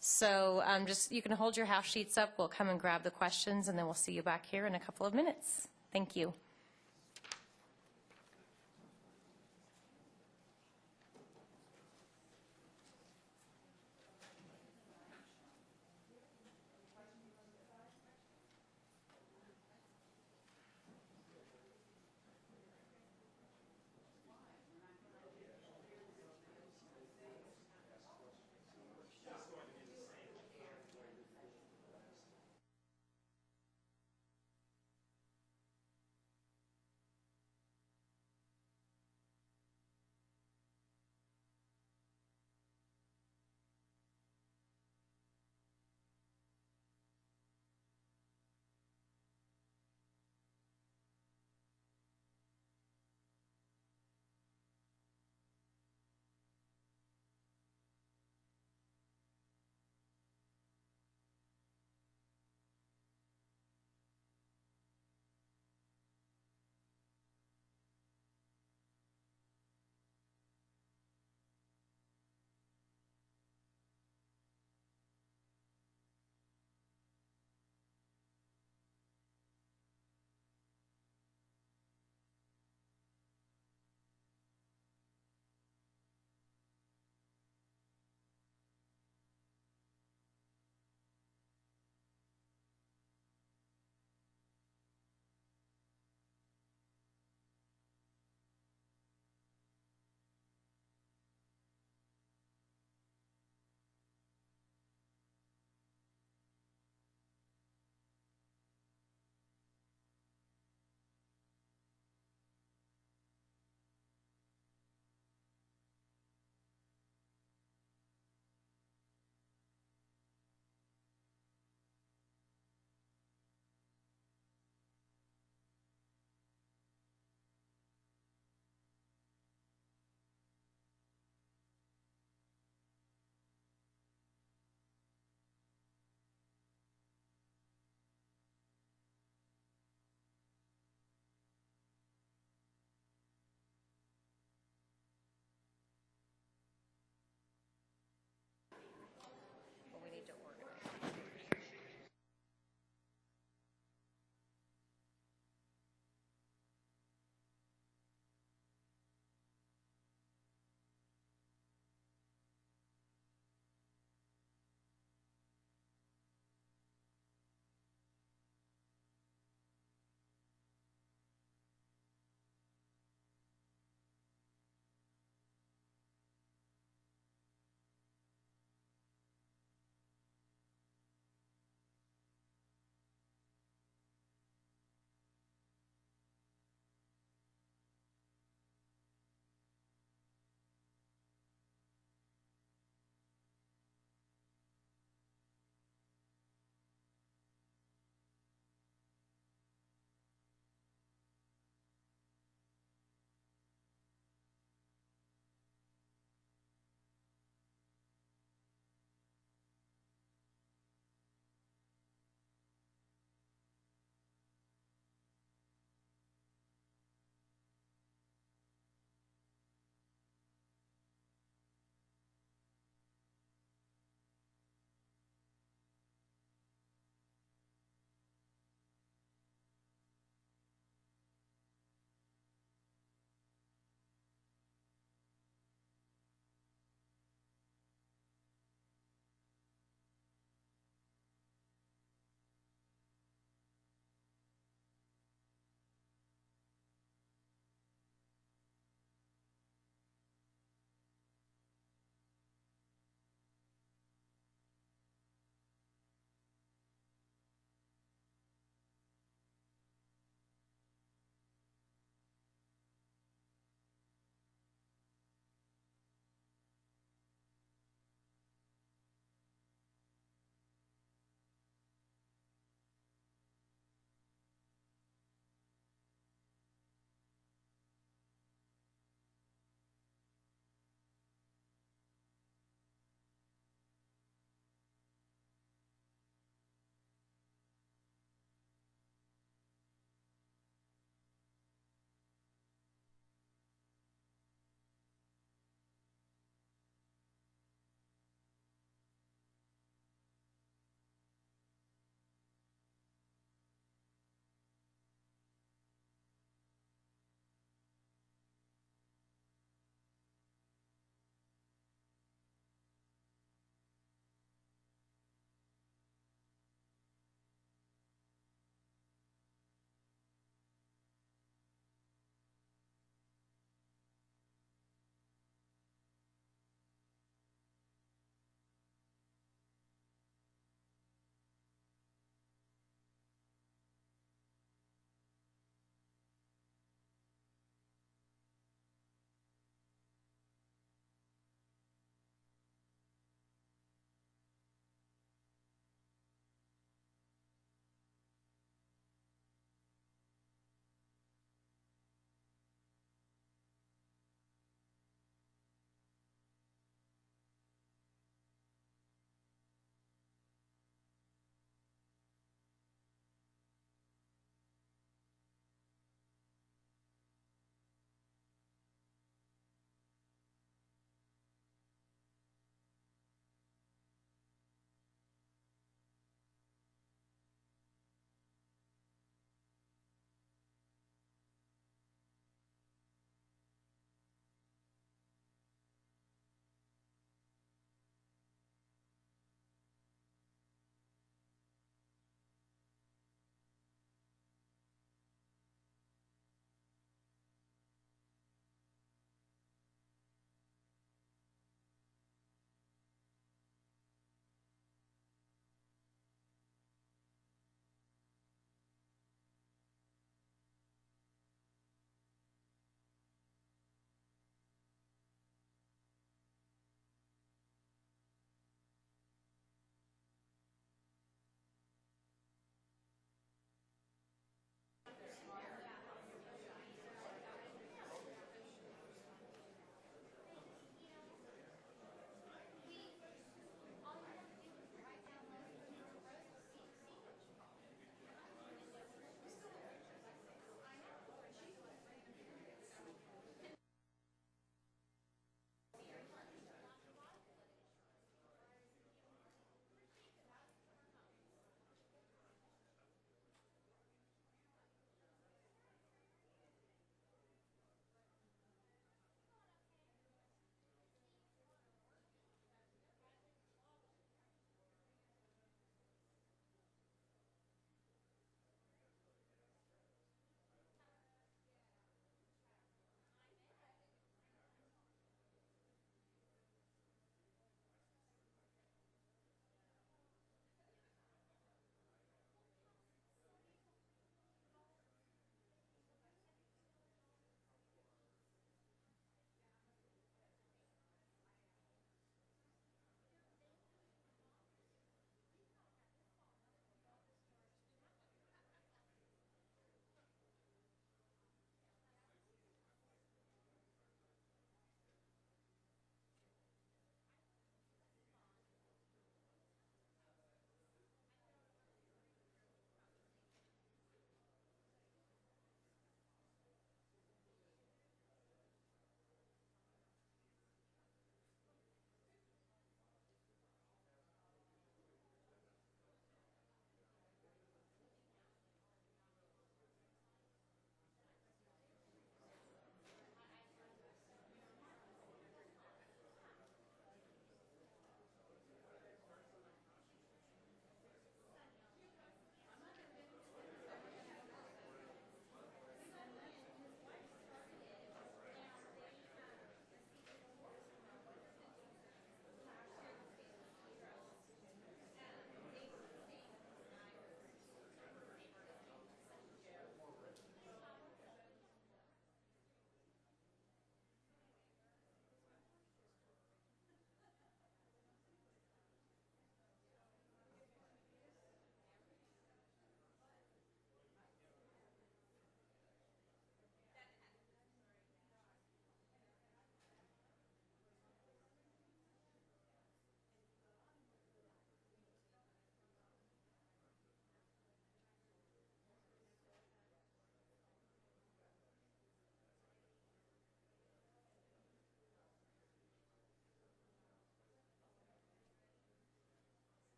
So just you can hold your half sheets up. We'll come and grab the questions, and then we'll see you back here in a couple of minutes. Thank you.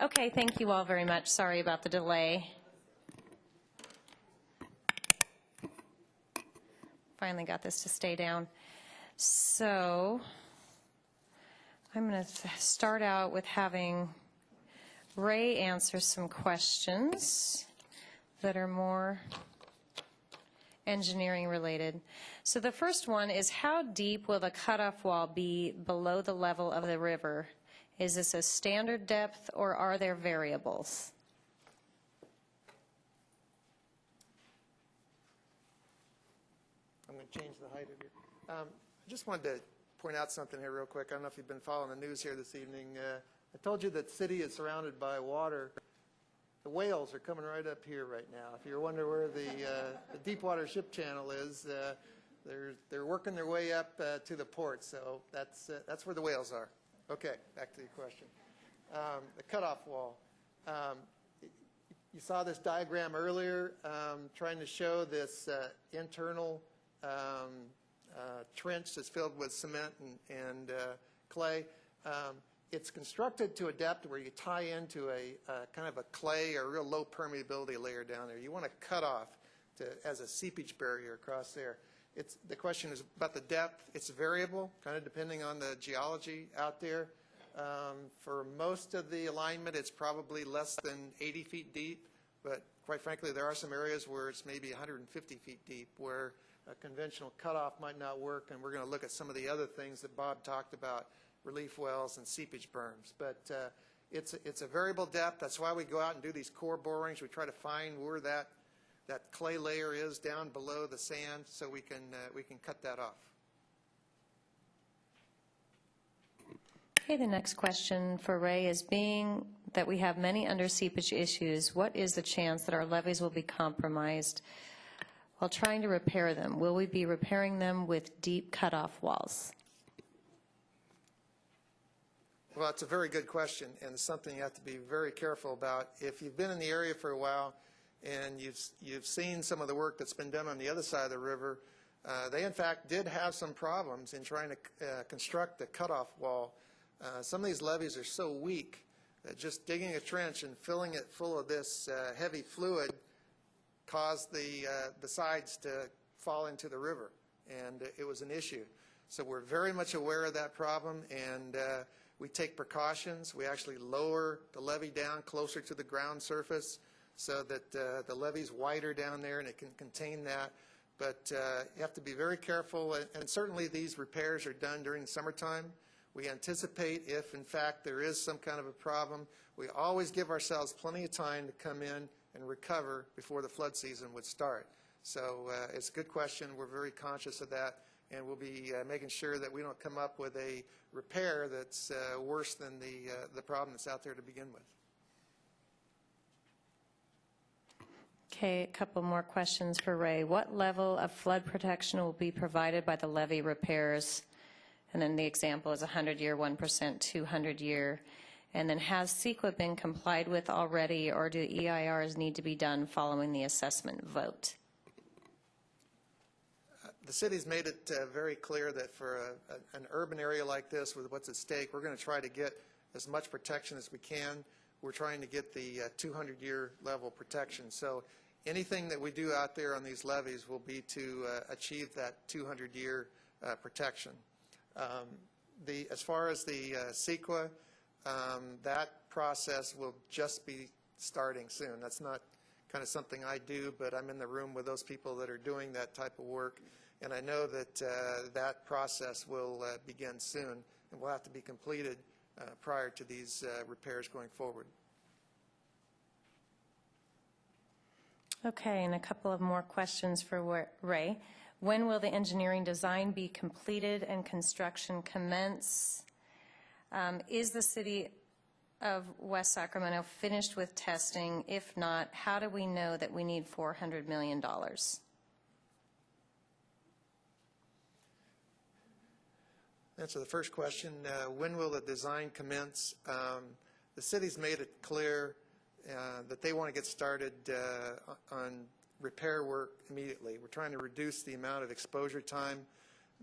Okay, thank you all very much. Sorry about the delay. Finally got this to stay down. So I'm going to start out with having Ray answer some questions that are more engineering related. So the first one is, how deep will the cutoff wall be below the level of the river? Is this a standard depth or are there variables? I'm going to change the height of your. I just wanted to point out something here real quick. I don't know if you've been following the news here this evening. I told you that the city is surrounded by water. The whales are coming right up here right now. If you're wondering where the Deepwater Ship Channel is, they're working their way up to the port. So that's where the whales are. Okay, back to your question. The cutoff wall. You saw this diagram earlier, trying to show this internal trench that's filled with cement and clay. It's constructed to a depth where you tie into a kind of a clay or real low permeability layer down there. You want to cut off as a seepage barrier across there. The question is about the depth. It's variable, kind of depending on the geology out there. For most of the alignment, it's probably less than 80 feet deep, but quite frankly, there are some areas where it's maybe 150 feet deep, where a conventional cutoff might not work, and we're going to look at some of the other things that Bob talked about, relief wells and seepage berms. But it's a variable depth. That's why we go out and do these core borings. We try to find where that clay layer is down below the sand, so we can cut that off. Okay, the next question for Ray is, being that we have many under seepage issues, what is the chance that our levees will be compromised while trying to repair them? Will we be repairing them with deep cutoff walls? Well, it's a very good question, and it's something you have to be very careful about. If you've been in the area for a while and you've seen some of the work that's been done on the other side of the river, they in fact did have some problems in trying to construct a cutoff wall. Some of these levees are so weak that just digging a trench and filling it full of this heavy fluid caused the sides to fall into the river, and it was an issue. So we're very much aware of that problem, and we take precautions. We actually lower the levee down closer to the ground surface so that the levee's wider down there and it can contain that. But you have to be very careful, and certainly these repairs are done during summertime. We anticipate if, in fact, there is some kind of a problem, we always give ourselves plenty of time to come in and recover before the flood season would start. So it's a good question. We're very conscious of that, and we'll be making sure that we don't come up with a repair that's worse than the problem that's out there to begin with. Okay, a couple more questions for Ray. What level of flood protection will be provided by the levee repairs? And then the example is 100-year, 1%, 200-year. And then has CEQA been complied with already, or do EIRs need to be done following the assessment vote? The city's made it very clear that for an urban area like this with what's at stake, we're going to try to get as much protection as we can. We're trying to get the 200-year level protection. So anything that we do out there on these levees will be to achieve that 200-year protection. As far as the CEQA, that process will just be starting soon. That's not kind of something I do, but I'm in the room with those people that are doing that type of work, and I know that that process will begin soon and will have to be completed prior to these repairs going forward. Okay, and a couple of more questions for Ray. When will the engineering design be completed and construction commence? Is the city of West Sacramento finished with testing? If not, how do we know that we need $400 million? Answer the first question. When will the design commence? The city's made it clear that they want to get started on repair work immediately. We're trying to reduce the amount of exposure time.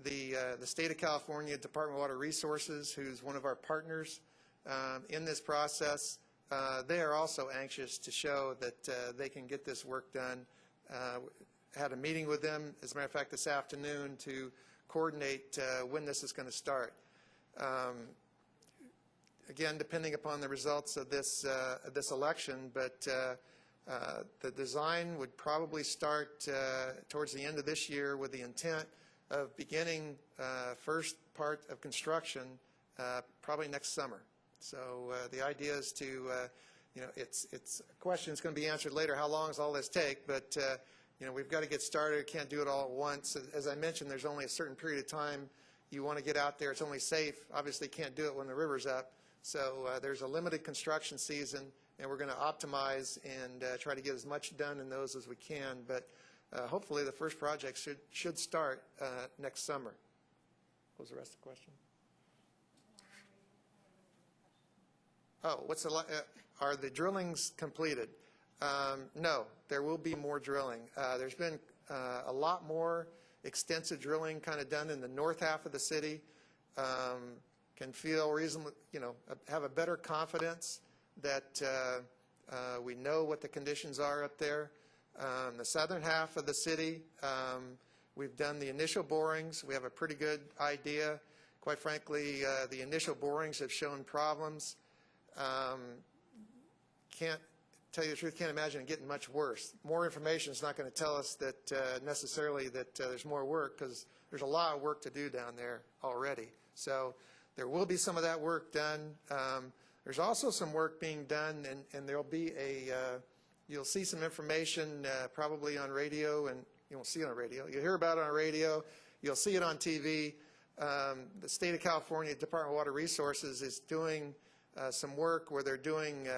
The State of California Department of Water Resources, who's one of our partners in this process, they are also anxious to show that they can get this work done. Had a meeting with them, as a matter of fact, this afternoon to coordinate when this is going to start. Again, depending upon the results of this election, but the design would probably start towards the end of this year with the intent of beginning first part of construction probably next summer. So the idea is to, it's a question that's going to be answered later. How long does all this take? But we've got to get started. Can't do it all at once. As I mentioned, there's only a certain period of time you want to get out there. It's only safe. Obviously, can't do it when the river's up. So there's a limited construction season, and we're going to optimize and try to get as much done in those as we can. But hopefully, the first project should start next summer. What was the rest of the question? Oh, are the drillings completed? No, there will be more drilling. There's been a lot more extensive drilling kind of done in the north half of the city. Can feel reasonably, have a better confidence that we know what the conditions are up there. The southern half of the city, we've done the initial borings. We have a pretty good idea. Quite frankly, the initial borings have shown problems. Can't tell you the truth, can't imagine it getting much worse. More information is not going to tell us that necessarily that there's more work, because there's a lot of work to do down there already. So there will be some of that work done. There's also some work being done, and there'll be you'll see some information probably on radio, and you won't see it on radio. You'll hear about it on radio. You'll see it on TV. The State of California Department of Water Resources is doing some work where they're doing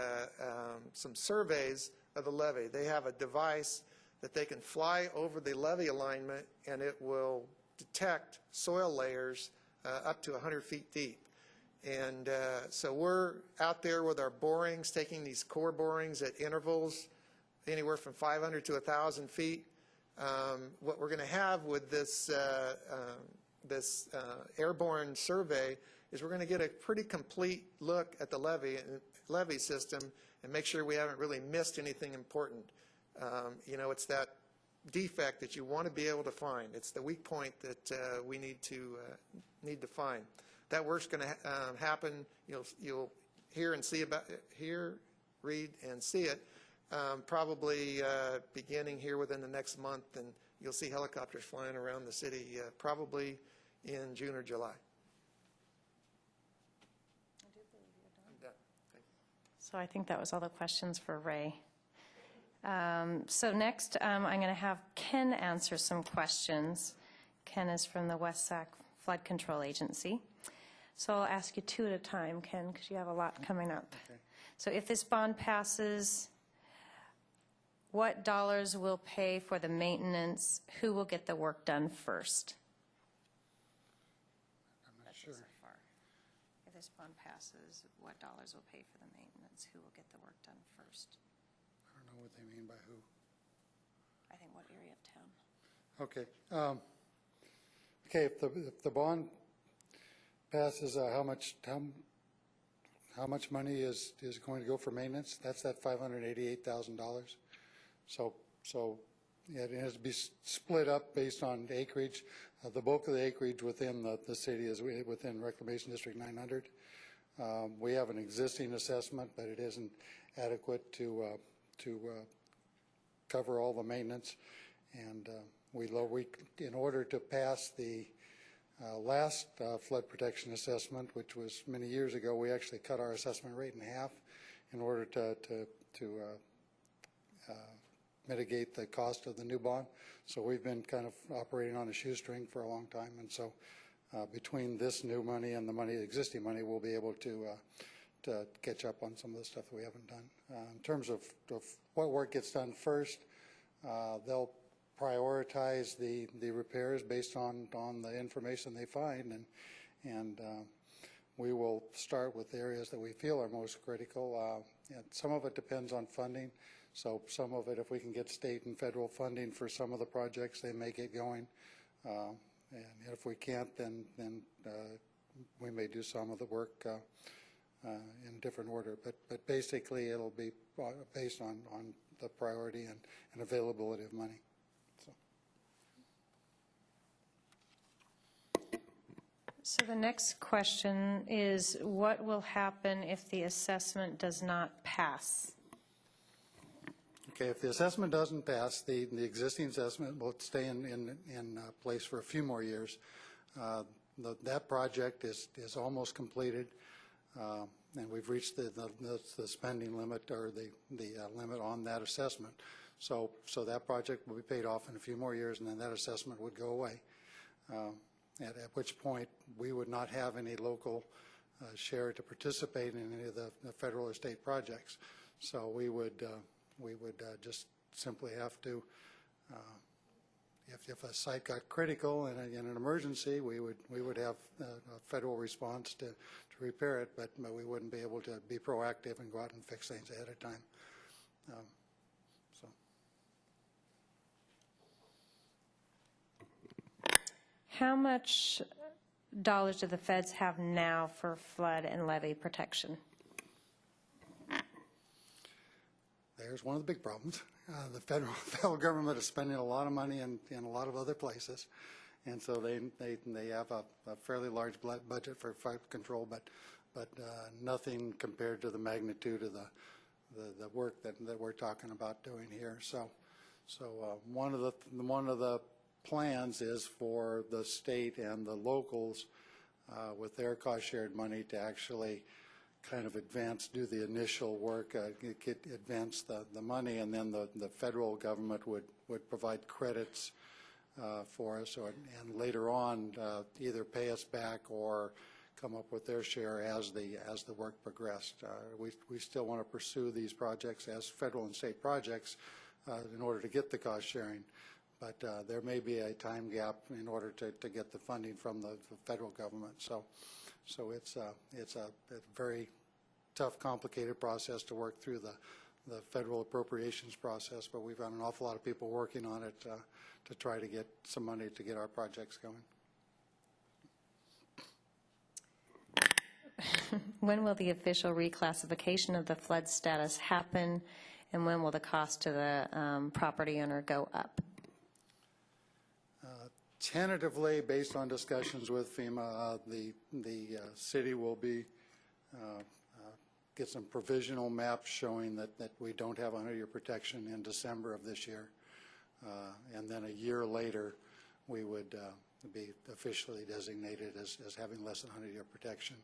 some surveys of the levee. They have a device that they can fly over the levee alignment, and it will detect soil layers up to 100 feet deep. And so we're out there with our borings, taking these core borings at intervals anywhere from 500 to 1,000 feet. What we're going to have with this airborne survey is we're going to get a pretty complete look at the levee system and make sure we haven't really missed anything important. It's that defect that you want to be able to find. It's the weak point that we need to find. That work's going to happen. You'll hear and see read and see it probably beginning here within the next month, and you'll see helicopters flying around the city probably in June or July. So I think that was all the questions for Ray. So next, I'm going to have Ken answer some questions. Ken is from the WSAFCA Flood Control Agency. So I'll ask you two at a time, Ken, because you have a lot coming up. Okay. So if this bond passes, what dollars will pay for the maintenance? Who will get the work done first? I'm not sure. So far. If this bond passes, what dollars will pay for the maintenance? Who will get the work done first? I don't know what they mean by who. I think what area of town? Okay. Okay. If the bond passes, how much money is going to go for maintenance? That's that $588,000. So yeah, it has to be split up based on acreage. The bulk of the acreage within the city is within Reclamation District 900. We have an existing assessment, but it isn't adequate to cover all the maintenance. And in order to pass the last flood protection assessment, which was many years ago, we actually cut our assessment rate in half in order to mitigate the cost of the new bond. So we've been kind of operating on a shoestring for a long time, and so between this new money and the existing money, we'll be able to catch up on some of the stuff that we haven't done. In terms of what work gets done first, they'll prioritize the repairs based on the information they find, and we will start with the areas that we feel are most critical. And some of it depends on funding. So some of it, if we can get state and federal funding for some of the projects, they may get going. And if we can't, then we may do some of the work in different order. But basically, it'll be based on the priority and availability of money. So the next question is, what will happen if the assessment does not pass? Okay, if the assessment doesn't pass, the existing assessment will stay in place for a few more years. That project is almost completed, and we've reached the spending limit, or the limit on that assessment. So that project will be paid off in a few more years, and then that assessment would go away. At which point we would not have any local share to participate in any of the federal or state projects. So we would just simply have to, if a site got critical in an emergency, we would have a federal response to repair it, but we wouldn't be able to be proactive and go out and fix things ahead of time. How much dollars do the feds have now for flood and levee protection? There's one of the big problems. The federal government is spending a lot of money in a lot of other places, and so they have a fairly large budget for flood control, but nothing compared to the magnitude of the work that we're talking about doing here. So one of the plans is for the state and the locals with their cost-shared money to actually kind of do the initial work, advance the money, and then the federal government would provide credits for us, and later on either pay us back or come up with their share as the work progressed. We still want to pursue these projects as federal and state projects in order to get the cost sharing. But there may be a time gap in order to get the funding from the federal government. So it's a very tough, complicated process to work through the federal appropriations process. But we've got an awful lot of people working on it to try to get some money to get our projects going. When will the official reclassification of the flood status happen, and when will the cost to the property owner go up? Tentatively, based on discussions with FEMA, the city will be get some provisional maps showing that we don't have 100-year protection in December of this year, and then a year later we would be officially designated as having less than 100-year protection.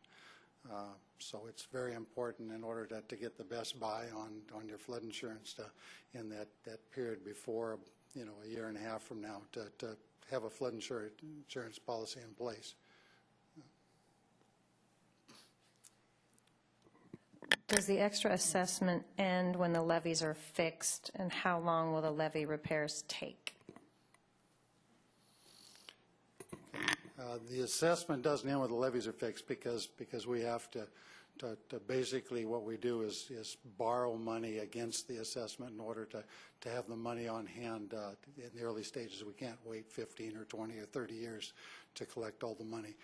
So it's very important in order to get the best buy on your flood insurance in that period before, a year and a half from now, to have a flood insurance policy in place. Does the extra assessment end when the levees are fixed, and how long will the levee repairs take? The assessment doesn't end when the levees are fixed because we have to basically, what we do is borrow money against the assessment in order to have the money on hand in the early stages. We can't wait 15 or 20 or 30 years to collect all the money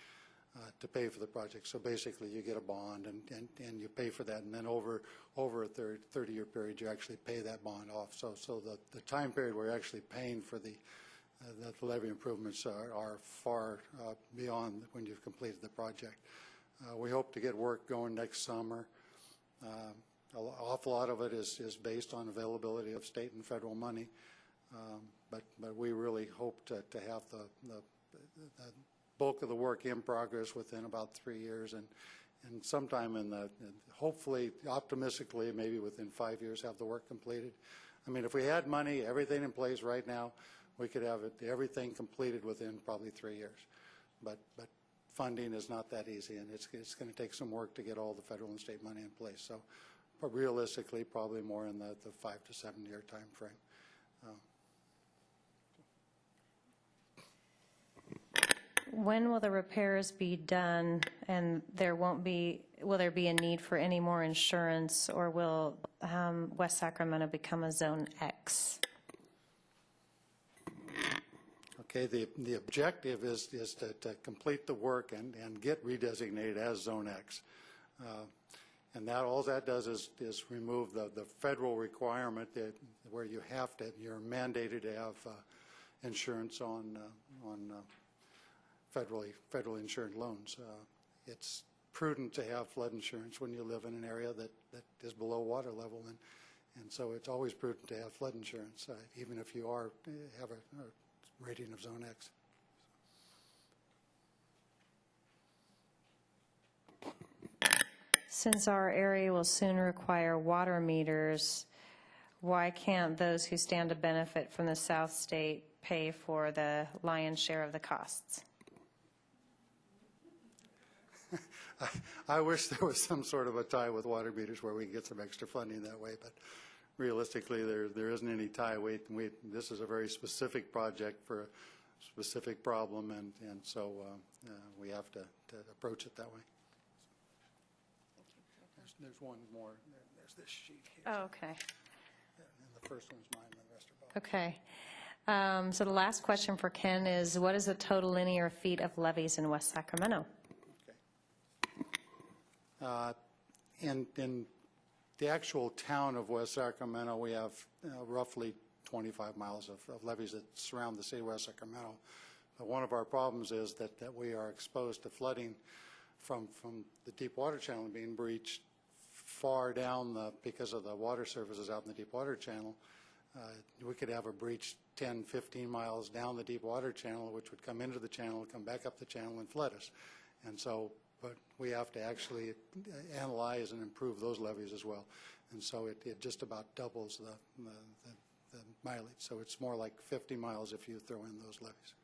to pay for the project. So basically you get a bond and you pay for that, and then over a 30-year period you actually pay that bond off. So the time period we're actually paying for the levee improvements are far beyond when you've completed the project. We hope to get work going next summer. An awful lot of it is based on availability of state and federal money, but we really hope to have the bulk of the work in progress within about 3 years, and sometime hopefully, optimistically, maybe within 5 years have the work completed. I mean, if we had money, everything in place right now, we could have everything completed within probably 3 years, but funding is not that easy, and it's going to take some work to get all the federal and state money in place. So, but realistically, probably more in the 5 to 7 year time frame. When will the repairs be done, and will there be a need for any more insurance, or will West Sacramento become a Zone X? Okay, the objective is to complete the work and get redesignated as Zone X. And that, all that does is remove the federal requirement that where you're mandated to have insurance on federally insured loans. It's prudent to have flood insurance when you live in an area that is below water level, and so it's always prudent to have flood insurance, even if you have a rating of Zone X. Since our area will soon require water meters, why can't those who stand to benefit from the South State pay for the lion's share of the costs? I wish there was some sort of a tie with water meters where we could get some extra funding that way, but realistically, there isn't any tie. This is a very specific project for a specific problem, and so we have to approach it that way. There's one more. There's this sheet here. Oh, okay. And the first one's mine, and the rest are Bob. Okay. So the last question for Ken is, what is the total linear feet of levees in West Sacramento? Okay. In the actual town of West Sacramento, we have roughly 25 miles of levees that surround the city of West Sacramento. But one of our problems is that we are exposed to flooding from the deep water channel being breached far down because of the water surfaces out in the deep water channel. We could have a breach 10, 15 miles down the deep water channel, which would come into the channel, come back up the channel, and flood us. And so, but we have to actually analyze and improve those levees as well. And so it just about doubles the mileage. So it's more like 50 miles if you throw in those levees.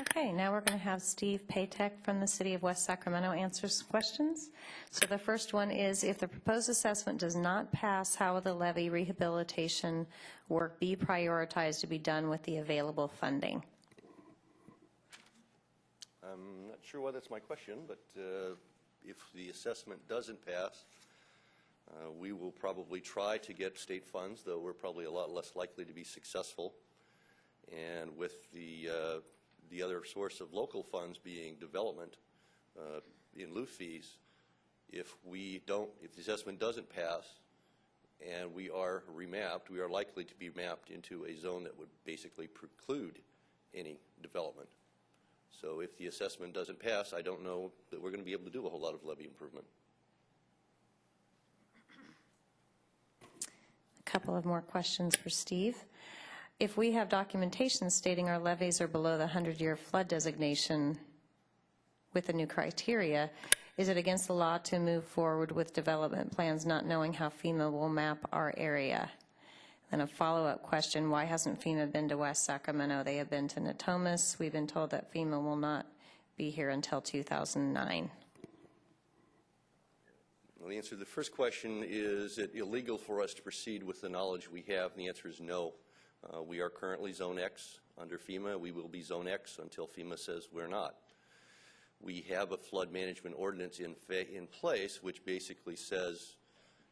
Okay, now we're going to have Steve Paytek from the City of West Sacramento answer some questions. So the first one is, if the proposed assessment does not pass, how will the levee rehabilitation work be prioritized to be done with the available funding? I'm not sure why that's my question, but if the assessment doesn't pass, we will probably try to get state funds, though we're probably a lot less likely to be successful. And with the other source of local funds being development in lieu fees, if the assessment doesn't pass and we are remapped, we are likely to be mapped into a zone that would basically preclude any development. So if the assessment doesn't pass, I don't know that we're going to be able to do a whole lot of levee improvement. A couple of more questions for Steve. If we have documentation stating our levees are below the 100-year flood designation with the new criteria, is it against the law to move forward with development plans not knowing how FEMA will map our area? And a follow-up question, why hasn't FEMA been to West Sacramento? They have been to Natomas. We've been told that FEMA will not be here until 2009. Well, the answer to the first question is it illegal for us to proceed with the knowledge we have, and the answer is no. We are currently Zone X under FEMA. We will be Zone X until FEMA says we're not. We have a flood management ordinance in place which basically says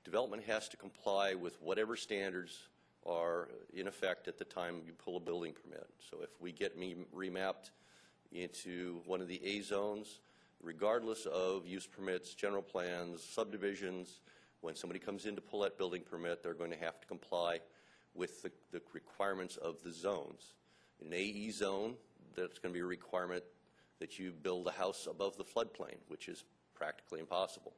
development has to comply with whatever standards are in effect at the time you pull a building permit. So if we get remapped into one of the A zones, regardless of use permits, general plans, subdivisions, when somebody comes in to pull that building permit, they're going to have to comply with the requirements of the zones. In an AE zone, that's going to be a requirement that you build a house above the floodplain, which is practically impossible.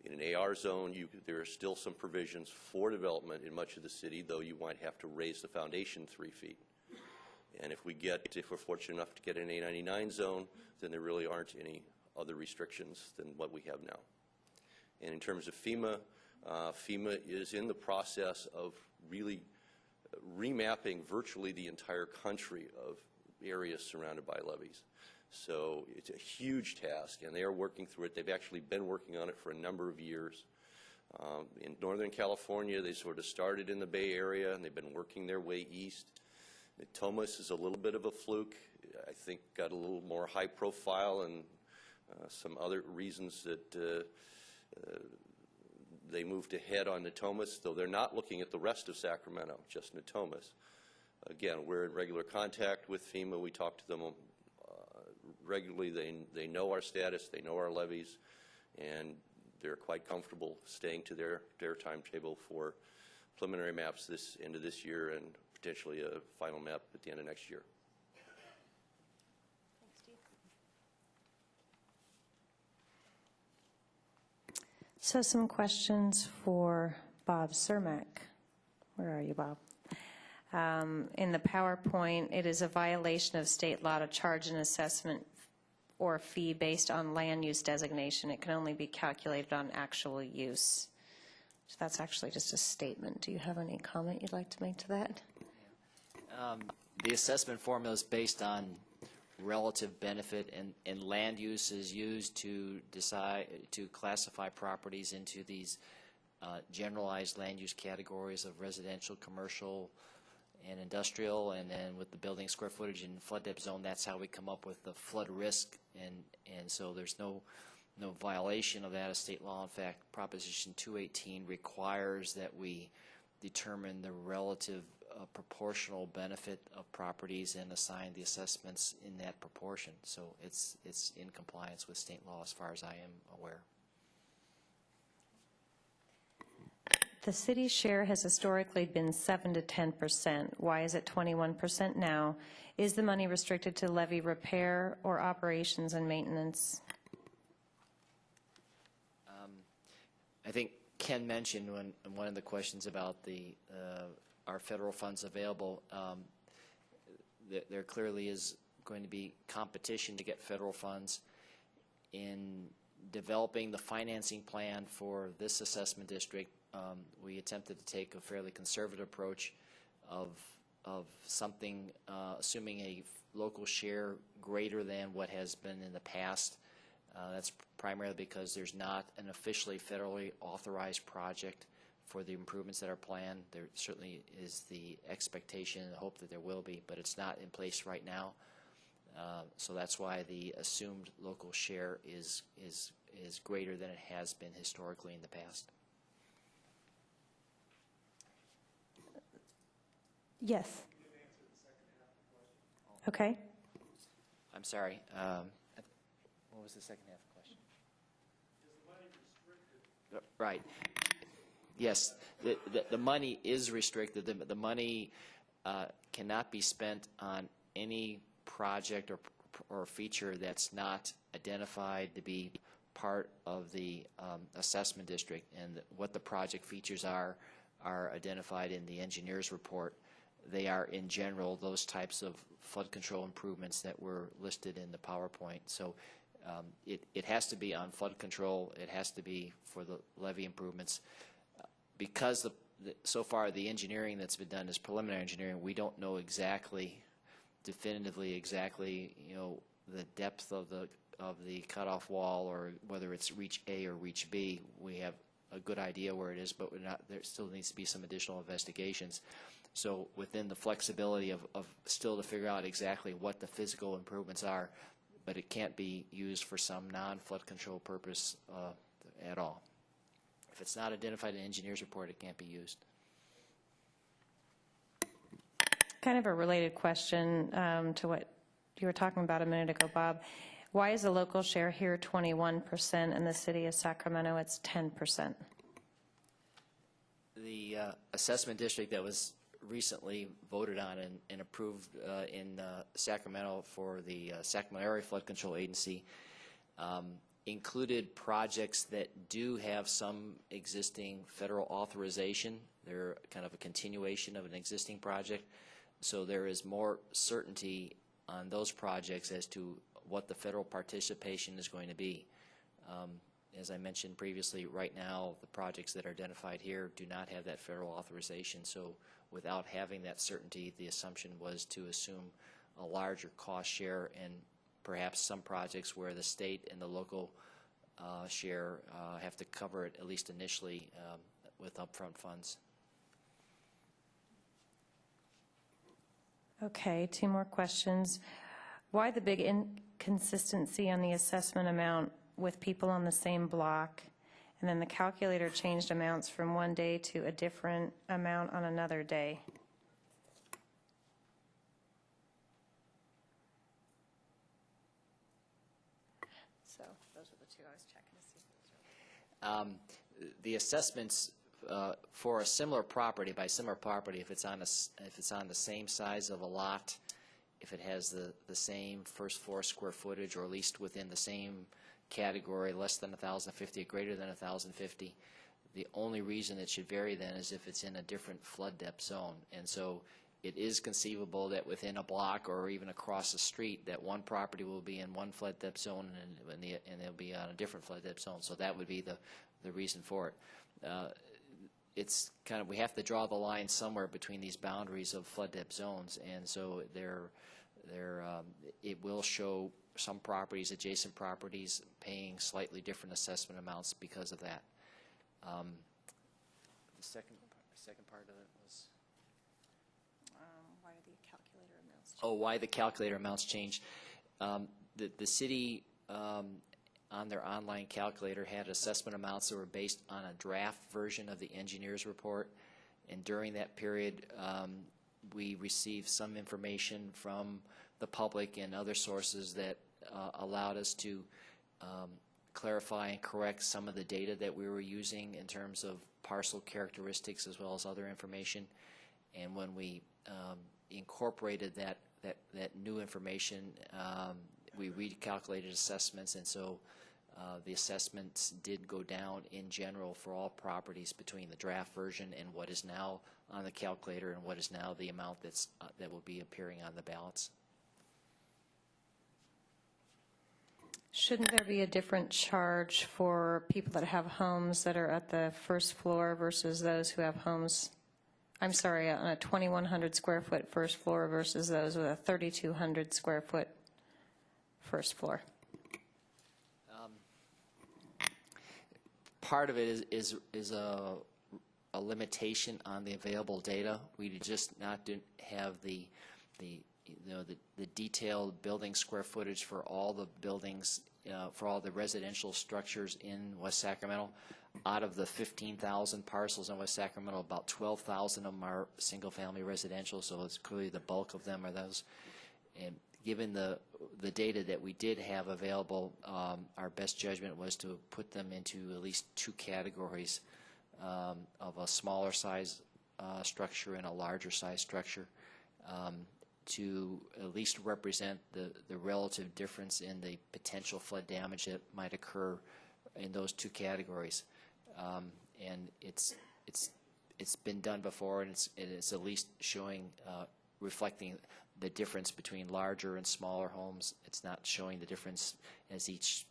In an AR zone, there are still some provisions for development in much of the city, though you might have to raise the foundation 3 feet. And if we're fortunate enough to get an A99 zone, then there really aren't any other restrictions than what we have now. And in terms of FEMA, FEMA is in the process of really remapping virtually the entire country of areas surrounded by levees. So it's a huge task, and they are working through it. They've actually been working on it for a number of years. In Northern California, they sort of started in the Bay Area, and they've been working their way east. Natomas is a little bit of a fluke. I think got a little more high profile and some other reasons that they moved ahead on Natomas, though they're not looking at the rest of Sacramento, just Natomas. Again, we're in regular contact with FEMA. We talk to them regularly. They know our status, they know our levies, and they're quite comfortable staying to their timetable for preliminary maps this end of this year and potentially a final map at the end of next year. So some questions for Bob Cermak. Where are you, Bob? In the PowerPoint, it is a violation of state law to charge an assessment or fee based on land use designation. It can only be calculated on actual use. So that's actually just a statement. Do you have any comment you'd like to make to that? The assessment formula is based on relative benefit, and land use is used to decide to classify properties into these generalized land use categories of residential, commercial, and industrial, and then with the building square footage and flood depth zone, that's how we come up with the flood risk, and so there's no violation of that as state law. In fact, Proposition 218 requires that we determine the relative proportional benefit of properties and assign the assessments in that proportion. So it's in compliance with state law as far as I am aware. The city's share has historically been 7 to 10%. Why is it 21% now? Is the money restricted to levy repair or operations and maintenance? I think Ken mentioned when one of the questions about our federal funds available, there clearly is going to be competition to get federal funds. In developing the financing plan for this assessment district, we attempted to take a fairly conservative approach of something, assuming a local share greater than what has been in the past. That's primarily because there's not an officially federally authorized project for the improvements that are planned. There certainly is the expectation and hope that there will be, but it's not in place right now. So that's why the assumed local share is greater than it has been historically in the past. Yes. Okay. I'm sorry. What was the second half of the question? Is the money restricted? Right. Yes. The money is restricted. The money cannot be spent on any project or feature that's not identified to be part of the assessment district, and what the project features are identified in the engineer's report. They are, in general, those types of flood control improvements that were listed in the PowerPoint. So it has to be on flood control. It has to be for the levee improvements. Because so far the engineering that's been done is preliminary engineering, we don't know definitively exactly, the depth of the cutoff wall, or whether it's reach A or reach B. We have a good idea where it is, but there still needs to be some additional investigations. So within the flexibility of still to figure out exactly what the physical improvements are, but it can't be used for some non-flood control purpose at all. If it's not identified in the engineer's report, it can't be used. Kind of a related question to what you were talking about a minute ago, Bob. Why is the local share here 21% and the city of Sacramento it's 10%? The assessment district that was recently voted on and approved in Sacramento for the Sacramento Area Flood Control Agency included projects that do have some existing federal authorization. They're kind of a continuation of an existing project. So there is more certainty on those projects as to what the federal participation is going to be. As I mentioned previously, right now the projects that are identified here do not have that federal authorization. So without having that certainty, the assumption was to assume a larger cost share, and perhaps some projects where the state and the local share have to cover it, at least initially, with upfront funds. Okay, 2 more questions. Why the big inconsistency on the assessment amount with people on the same block, and then the calculator changed amounts from one day to a different amount on another day? So those are the two I was checking to see if those are. The assessments for a similar property, by similar property, if it's on the same size of a lot, if it has the same first floor square footage, or at least within the same category, less than 1,050 or greater than 1,050, the only reason it should vary then is if it's in a different flood depth zone. And so it is conceivable that within a block or even across the street that one property will be in one flood depth zone and they'll be on a different flood depth zone. So that would be the reason for it. It's kind of, we have to draw the line somewhere between these boundaries of flood depth zones, and so it will show some properties, adjacent properties, paying slightly different assessment amounts because of that. The second part of it was Why do the calculator amounts change? oh, why the calculator amounts changed. The city on their online calculator had assessment amounts that were based on a draft version of the engineer's report, and during that period we received some information from the public and other sources that allowed us to clarify and correct some of the data that we were using in terms of parcel characteristics as well as other information. And when we incorporated that new information, we recalculated assessments, and so the assessments did go down in general for all properties between the draft version and what is now on the calculator and what is now the amount that will be appearing on the ballots. Shouldn't there be a different charge for people that have homes that are at the first floor versus those who have homes, I'm sorry, on a 2,100 square foot first floor versus those with a 3,200 square foot first floor? Part of it is a limitation on the available data. We just didn't have the detailed building square footage for all the buildings, for all the residential structures in West Sacramento. Out of the 15,000 parcels in West Sacramento, about 12,000 of them are single-family residential, so it's clearly the bulk of them are those. And given the data that we did have available, our best judgment was to put them into at least two categories of a smaller size structure and a larger size structure, to at least represent the relative difference in the potential flood damage that might occur in those two categories. And it's been done before, and it's at least showing, reflecting the difference between larger and smaller homes. It's not showing the difference as each,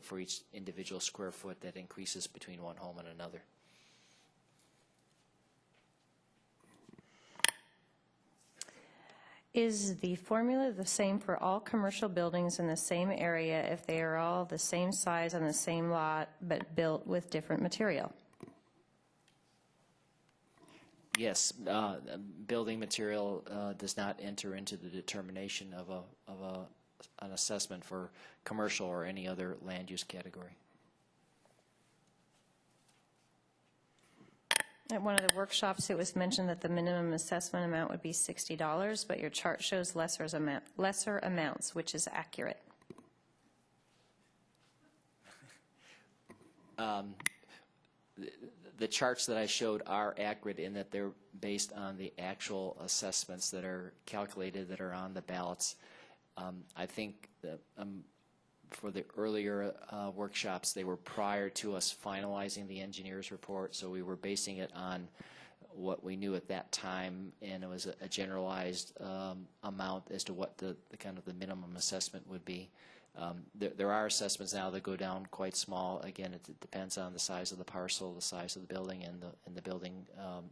for each individual square foot that increases between one home and another. Is the formula the same for all commercial buildings in the same area if they are all the same size on the same lot but built with different material? Yes, building material does not enter into the determination of an assessment for commercial or any other land use category. At one of the workshops, it was mentioned that the minimum assessment amount would be $60, but your chart shows lesser amounts, which is accurate. The charts that I showed are accurate in that they're based on the actual assessments that are calculated that are on the ballots. I think that for the earlier workshops, they were prior to us finalizing the engineer's report, so we were basing it on what we knew at that time, and it was a generalized amount as to what the kind of the minimum assessment would be. There are assessments now that go down quite small. Again, it depends on the size of the parcel, the size of the building, and the building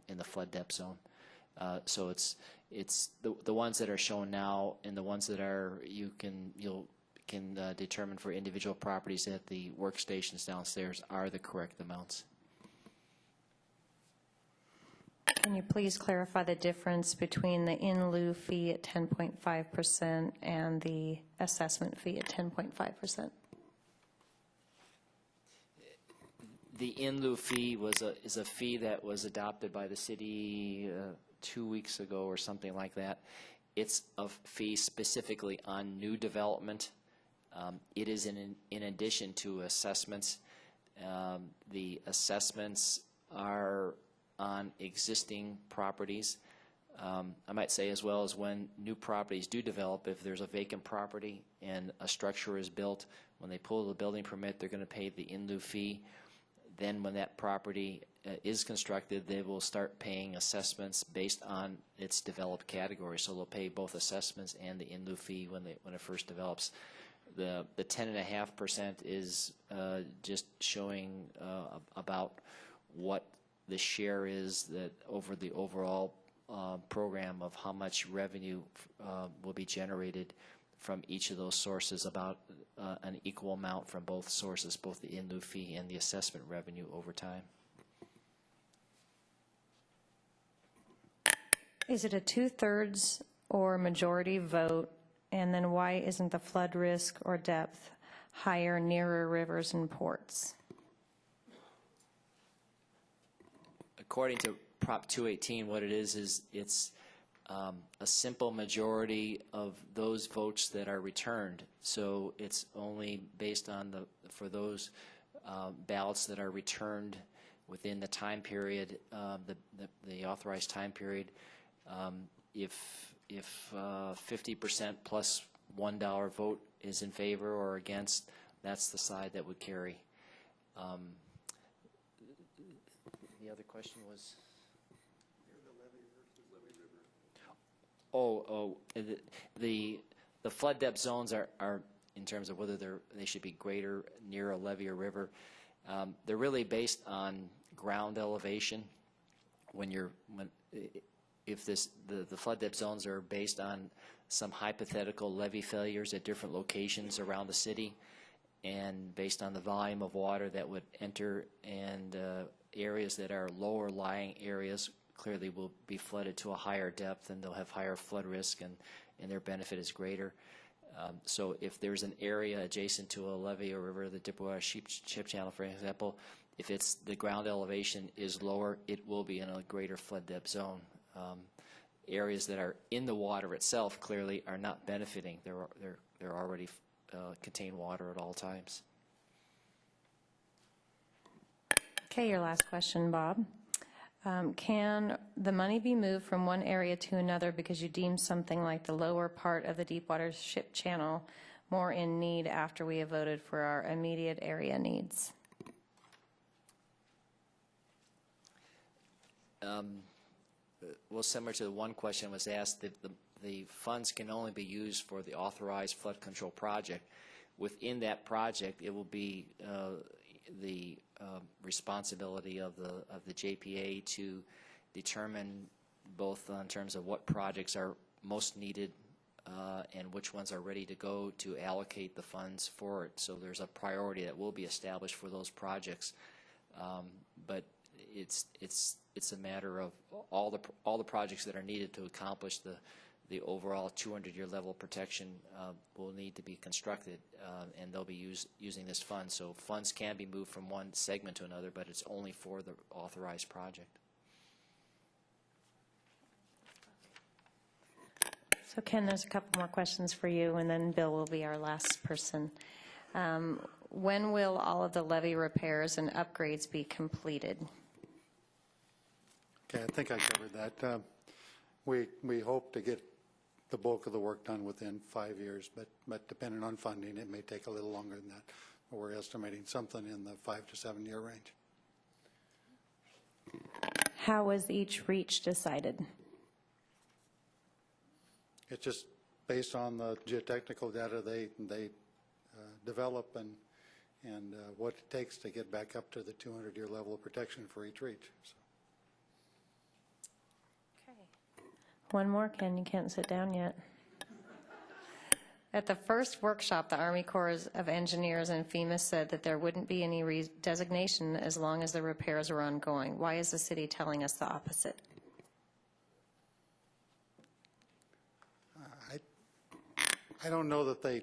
in the flood depth zone. So it's the ones that are shown now, and the ones that are you can determine for individual properties at the workstations downstairs are the correct amounts. Can you please clarify the difference between the in lieu fee at 10.5% and the assessment fee at 10.5%? The in lieu fee is a fee that was adopted by the city 2 weeks ago or something like that. It's a fee specifically on new development. It is in addition to assessments. The assessments are on existing properties. I might say as well as when new properties do develop, if there's a vacant property and a structure is built, when they pull the building permit, they're going to pay the in lieu fee. Then when that property is constructed, they will start paying assessments based on its developed category. So they'll pay both assessments and the in lieu fee when it first develops. The 10.5% is just showing about what the share is that over the overall program of how much revenue will be generated from each of those sources, about an equal amount from both sources, both the in lieu fee and the assessment revenue over time. Is it a 2/3 or majority vote? And then why isn't the flood risk or depth higher nearer rivers and ports? According to Prop 218, what it is it's a simple majority of those votes that are returned. So it's only based on for those ballots that are returned within the time period, the authorized time period. If 50% plus $1 vote is in favor or against, that's the side that would carry. The other question was? The flood depth zones are in terms of whether they should be greater near a levee or river. They're really based on ground elevation. If the flood depth zones are based on some hypothetical levee failures at different locations around the city, and based on the volume of water that would enter, and areas that are lower lying areas clearly will be flooded to a higher depth, and they'll have higher flood risk, and their benefit is greater. So if there's an area adjacent to a levee or river, the Dipwater Ship Channel, for example, if the ground elevation is lower, it will be in a greater flood depth zone. Areas that are in the water itself clearly are not benefiting. They're already contain water at all times. Okay, your last question, Bob. Can the money be moved from one area to another because you deem something like the lower part of the Deepwater Ship Channel more in need after we have voted for our immediate area needs? Well, similar to the one question was asked, the funds can only be used for the authorized flood control project. Within that project, it will be the responsibility of the JPA to determine both in terms of what projects are most needed and which ones are ready to go to allocate the funds for it. So there's a priority that will be established for those projects, but it's a matter of all the projects that are needed to accomplish the overall 200-year level protection will need to be constructed, and they'll be using this fund. So funds can be moved from one segment to another, but it's only for the authorized project. So Ken, there's a couple more questions for you, and then Bill will be our last person. When will all of the levee repairs and upgrades be completed? Okay, I think I covered that. We hope to get the bulk of the work done within 5 years, but depending on funding, it may take a little longer than that. But we're estimating something in the 5 to 7 year range. How was each reach decided? It's just based on the geotechnical data they develop and what it takes to get back up to the 200-year level of protection for each reach. So. One more, Ken. You can't sit down yet. At the first workshop, the Army Corps of Engineers and FEMA said that there wouldn't be any designation as long as the repairs were ongoing. Why is the city telling us the opposite? I don't know that they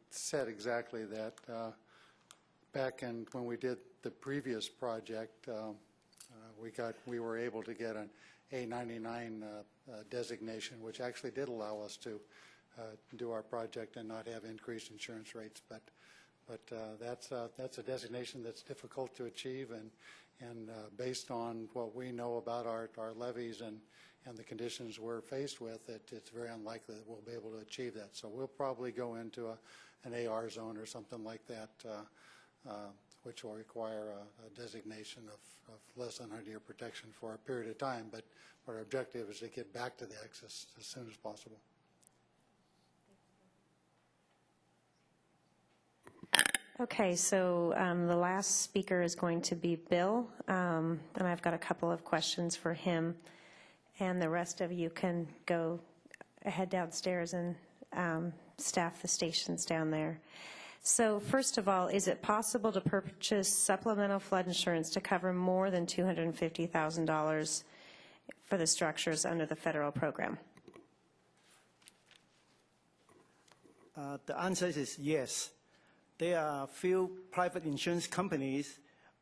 said exactly that. Back when we did the previous project, we were able to get an A99 designation, which actually did allow us to do our project and not have increased insurance rates. But that's a designation that's difficult to achieve, and based on what we know about our levees and the conditions we're faced with, it's very unlikely that we'll be able to achieve that. So we'll probably go into an AR zone or something like that, which will require a designation of less than 100-year protection for a period of time. But our objective is to get back to the X as soon as possible. Okay, so the last speaker is going to be Bill, and I've got a couple of questions for him, and the rest of you can go head downstairs and staff the stations down there. So first of all, is it possible to purchase supplemental flood insurance to cover more than $250,000 for the structures under the federal program? The answer is yes. There are few private insurance companies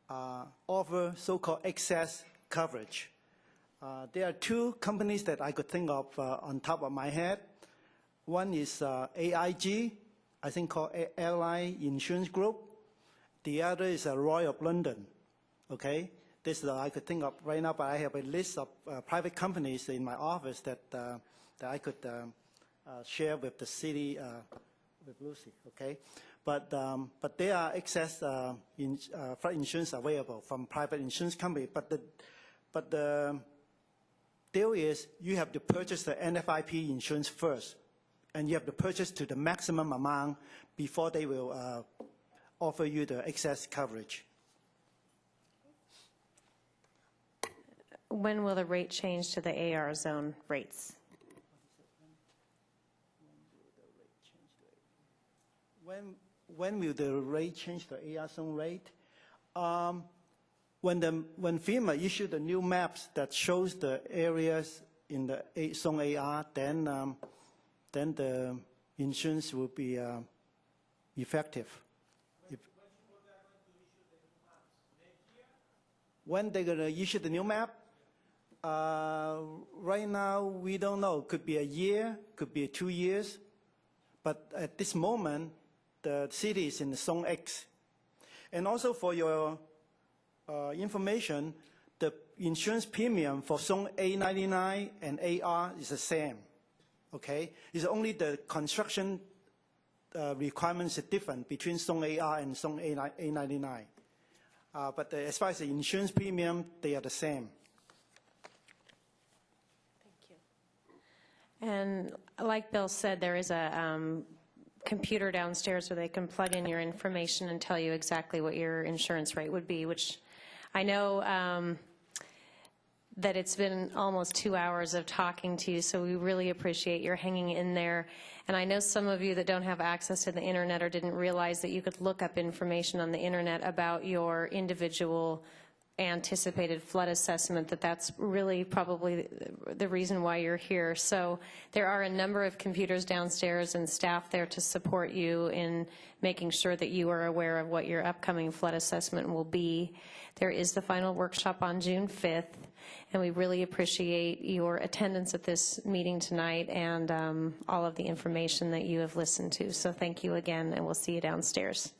offer so-called excess coverage. There are two companies that I could think of on top of my head. One is AIG, I think called Airline Insurance Group. The other is Royal of London. Okay, this I could think of right now, but I have a list of private companies in my office that I could share with the city, with Lucy. Okay, but there are excess flood insurance available from private insurance company. But the deal is you have to purchase the NFIP insurance first, and you have to purchase to the maximum amount before they will offer you the excess coverage. When will the rate change to the AR zone rates? When will the rate change to AR zone rate? When FEMA issued the new maps that shows the areas in the zone AR, then the insurance will be effective. When they're going to issue the new map? Right now, we don't know. Could be a year, could be 2 years. But at this moment, the city is in the Zone X. And also for your information, the insurance premium for Zone A99 and AR is the same. Okay? It's only the construction requirements are different between Zone AR and Zone A99. But as far as the insurance premium, they are the same. And like Bill said, there is a computer downstairs where they can plug in your information and tell you exactly what your insurance rate would be, which I know that it's been almost 2 hours of talking to you, so we really appreciate your hanging in there. And I know some of you that don't have access to the internet or didn't realize that you could look up information on the internet about your individual anticipated flood assessment, that's really probably the reason why you're here. So there are a number of computers downstairs and staff there to support you in making sure that you are aware of what your upcoming flood assessment will be. There is the final workshop on June 5th, and we really appreciate your attendance at this meeting tonight and all of the information that you have listened to. So thank you again, and we'll see you downstairs.